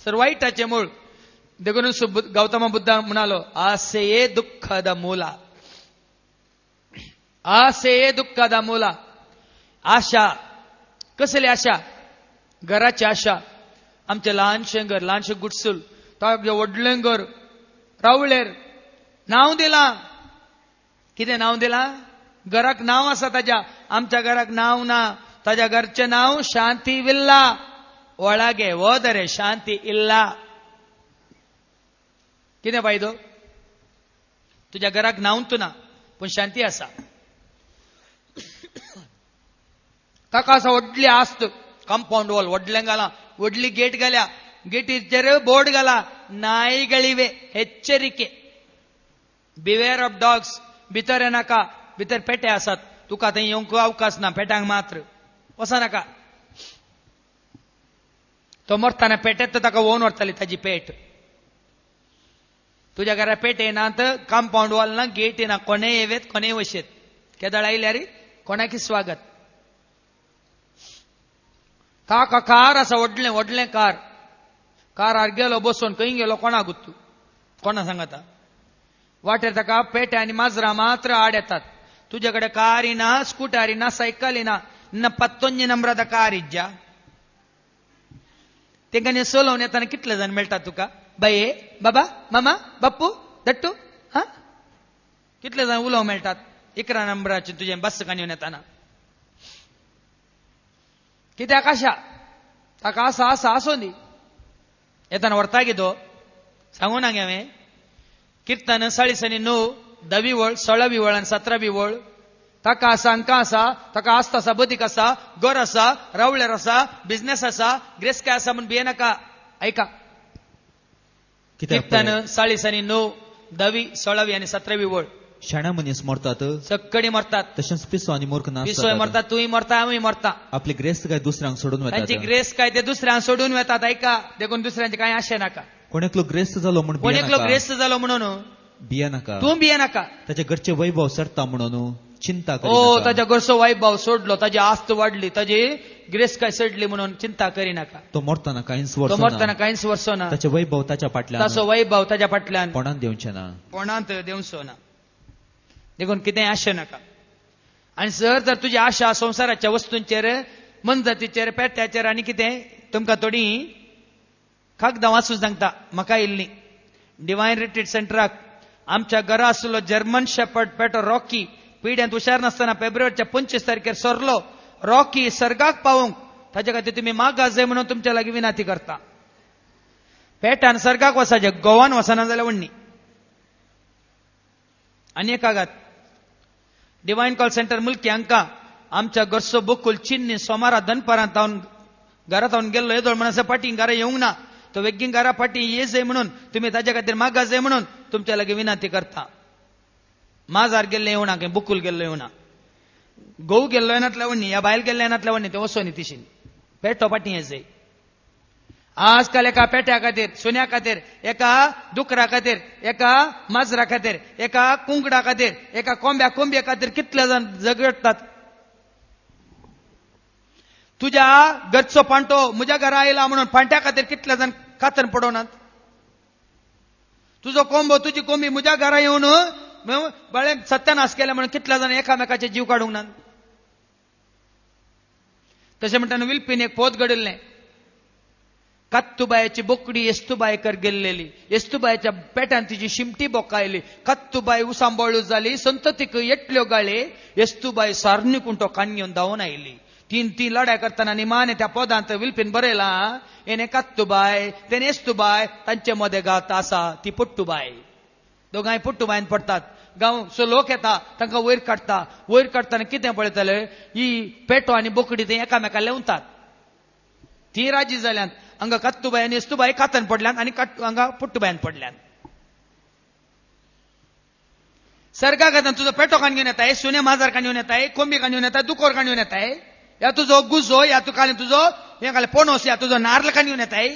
सर वायटाचें मूळ देखून गौतम बुद्धा म्हणालो आसेये दुःखद मूला आशा कसली आशा घराची आशा आमचें ल्हानशें घर ल्हानशें गुडसूल ताजें व्हडलें घर रावळेर नांव दिलां कितें नांव दिलां घराक नांव आसा ताज्या आमच्या घराक नांव ना ताज्या घरचें नांव शांती विल्ला ಒಳಗೆ ಹೋದರೆ ಶಾಂತಿ ಇಲ್ಲ कितें फायदो तुज्या घराक नांवच ना पूण शांती आसा ताका आसा व्हडली आस्त कंपाऊंड वॉल व्हडलें घाला व्हडली गेट घाल्या गेटीचेर बोर्ड घाला नाईಗಳಿವೆ ಎಚ್ಚರಿಕೆ बिवेअर ऑफ डॉग्स भितर येनाका भितर पेटे आसात तुका थंय येवंक अवकाश ना पेट्यांक मात्र वचनाका तो मरतना पेटेत ताका वोवन व्हरतली ताजी पेट तुझ्या घरा पेट येनात कंपाऊंड वॉल ना गेट येना कोणेय येवेत कोणेय वशेत केदळ आयल्यार कोणाकी स्वागत काका कार आसा व्हडलें व्हडलें कारार गेलो बसून खंय गेलो कोणा गुत्तू कोणा सांगता वाटेर ताका पेटे आनी माजरां मात्र आड येतात तुजे कडेन कारी ना स्कूटरी ना सायकली ना ನಿನ್ನ 11 नंबराದ कार इज्जा तेंकां सोलोवन येताना कितले जाण मेळटात तुका बाये बाबा मामा बाप्पू दट्टू हा कितले जाण उलोव मेळटात 11 नंबराचे तुजे बस काणयोन येताना कित्याक आशा ताका आसा आसा आसो दी येताना व्हरता किदो सांगून हांवें कीर्तन 9:9 10वी वळ 16वी वळ आनी 17वी वळ ताका आसा हांकां आसा, ताका आस्त आसा, बदीक आसा, घर आसा, रावळ्यार आसा, बिझनेस आसा, ग्रेस काय आसा म्हूण भियेनाका. ऐका, कित्याक 40 आनी 9, 10, 16 आनी 17 वळ शाण्या मनीस मरतात सक्कडी मरतात, तशेंच पिसो आनी मूर्ख पिसोय नासतात. मरतात, तूंय मरता, हांवूय मरता. आपली ग्रेस्त काय दुसऱ्यांक सोडून तांची वतात. ग्रेस काय ते दुसऱ्यांक सोडून वेतात. ऐका, देखून दुसऱ्यांचे काय आशे नाका. कोणेकलो ग्रेस्त जालो म्हूण कोणेकलो ग्रेस्त जालो म्हणून भियेनाका. तूं भियेनाका. ताचे घरचे वैभव सरता म्हणून चिंता ओ, करिनाका. ताच्या घरचो वैभव सोडलो, ताची आस्त वाडली, ताजी ग्रेस काय सोडली म्हणून चिंता करिनाका. तो मरतना कांयच तो वर्सो मरतना कांयच वर्सो ना. ताचे वैभव ताच्या फाटल्यान ताचो वैभव ताच्या फाटल्यान कोणाक देवचें ना. कोणांत देवचो ना. देखून कितें आशे नाका. आनी जर तुजी आशा संवसाराच्या वस्तूंचेर, मनजातीचेर, पेट्याचेर आनी कितें, तुमकां थोडी कागदां वाचूं सांगता. म्हाका येयल्ली डिवायन रिट्रीट सेंटराक आमच्या घरा आसलो जर्मन शेपर्ड पेटो रॉकी पिड्यांत हुशार नासतना फेब्रुवारीच्या 25 तारखेर सरलो. रॉकी सर्गाक पावूंक ताचे खातीर तुमी मागा जाय म्हणून तुमच्या लागीं विनंती करता. पेटान सर्गाक वचाचे, गोवान वचना जाल्यार वण्णी. आनी एक कागात, डिवायन कॉल सेंटर मुल्की हांकां आमच्या घरचो बकुल चिन्नी सोमारा दनपारांत हांव घरांत हांव गेल्लो येदोळ म्हणून फाटीं घरा येवंक ना. तो वेगीन घरा फाटीं ये जाय म्हणून तुमी ताच्या खातीर मागा जाय म्हणून तुमच्या लागीं विनंती करता. माजार गेल्ले येवना, बुकुल गेल्लो येवना, घोव गेल्लो येनातल्या वण्णी, ह्या बायल गेल्ल्या येनातल्या वण्णी, ते वसोनी तिशीन पेटो फाटीं ये जाय. आजकाल एका पेट्या खातीर, सुन्या खातीर, एका दुकरा खातीर, एका माजरा खातीर, एका कुंकडा खातीर, एका कोंब्या खातीर कितले जाण झगडटात. तुज्या घरचो पांटो म्हज्या घरा आयला म्हणून पांट्या खातीर कितले जाण कातन पडोनात. तुजो कोंबो, तुजी कोंबी म्हज्या घरा येवन बळे सत्यानाश केले म्हणून कितले जाण एकामेकाचे जीव काडूंक नात. तशें म्हणटाना विलपीन एक पोत घडिल्लें. कत्तुबायची बोकडी येस्तुबायकर गेल्लेली, येस्तुबायच्या पेट्यान तिची शिमटी बोकायली, कत्तुबाय उसांबळू जाली, संततीक येटल्यो गाळे, येस्तुबाय सारणीकून तो काणयोन धांवन आयली. तीन लढाय करताना निमाने त्या पदांत विलपीन बरयला, येणे कत्तुबाय, तेने येस्तुबाय, तांचे मध्ये गात आसा ती पुट्टुबाय. दोगांय पुट्टुबायन पडतात. गांवचो लोक येता, तांकां वयर काडटा. वयर काडटाना कितें पळयतले, ही पेटो आनी बोकडी ते एकामेका लेवतात. ती राजी जाल्यात. हांगा कत्तुबाय आनी येस्तुबाय कातन पडल्यात आनी हांगा पुट्टुबायन पडल्यात. सर्गा खात्यान तुजो पेटो काणयोन येताय, सुने माजार काणयोन येताय, कोंबी काणयोन येताय, दुकोर काणयोन येताय, या तुजो गुजो, या तुजो हे काले पोणोस, या तुजो नारळ काणयोन येताय.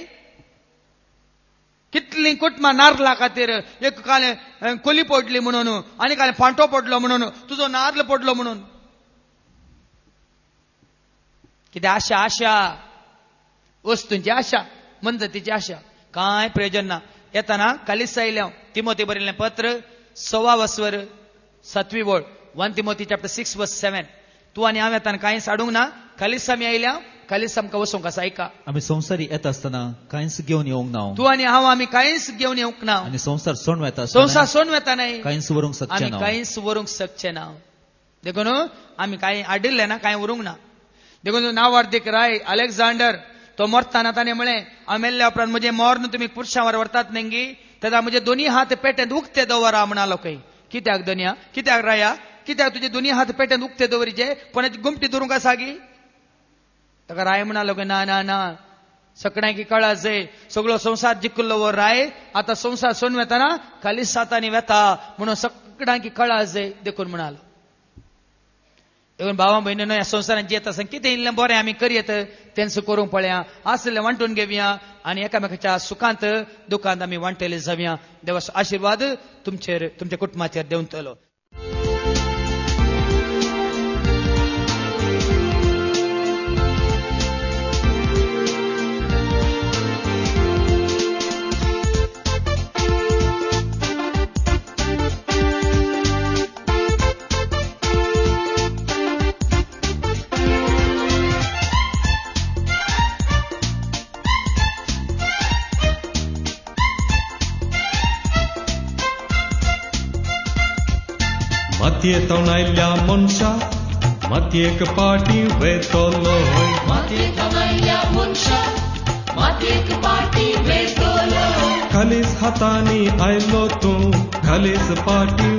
कितली कुटुंबां नारळा खातीर, एक काले कोली पडली म्हणून, आनी काले फांटो पडलो म्हणून, तुजो नारळ पडलो म्हणून. कितें आशा वस्तूंची आशा, मनजतीची आशा, कांय प्रयोजन ना. येताना कालीस आयल्या तिमोथी बरयल्लें पत्र 6 वळ 1 तिमोथी चॅप्टर 6:7. तूं आनी हांव येताना कांय साडूंक ना. कालीस आमी आयल्या, कालीस आमकां वचूंक आसा. ऐका, आमी संवसारी येता आसतना कांयच घेवन येवंक ना. तूं आनी हांव आमी कांयच घेवन येवंक ना. आनी संवसार सोडून वेता संवसार सोडून वेता न्हय, कांयच व्हरूंक शकचे आमी ना. कांयच व्हरूंक शकचे ना. देखून आमी कांय आडिल्ले ना, कांय व्हरूंक ना. देखून नांवार्दीक राय अलेक्झांडर तो मरताना ताणें म्हळें, हांव मेल्ल्या उपरांत म्हजें मोर्न तुमी पुरशांवर व्हरतात न्ही, तेन्ना म्हजे दोनी हात पेट्यांत उक्ते दवरा म्हणालो. खंय कित्याक दोनया, कित्याक राया, कित्याक तुजे दोनी हात पेट्यांत उक्ते दवरीचे, कोणाची गुमटी धरूंक आसा गी. ताका राय म्हणालो की ना ना ना, सकण्याकी कळा जाय, सगळो संवसार जिखलो वो राय आतां संवसार सोडून वेताना खाली सातांनी वेता म्हणून सकण्याकी कळा जाय देखून म्हणालो. देखून भावा भयणीनो, ह्या संवसारांत जियेता आसतना कितें इल्लें बरें आमी करयत तेंच करूंक पळया. आसलें वांटून घेवया आनी एकामेकाच्या सुखांत दुखांत आमी वांटेले जावया. देवाचो आशिर्वाद तुमचेर, तुमच्या कुटुंबाचेर देंवतलो. मातयेंतल्यान आयल्या मनशा मातयेक पाटी वेतलो. मातयेंतल्यान आयल्या मनशा मातयेक पाटी वेतलो. खालीच हातांनी आयलो तूं, खालीच पाटी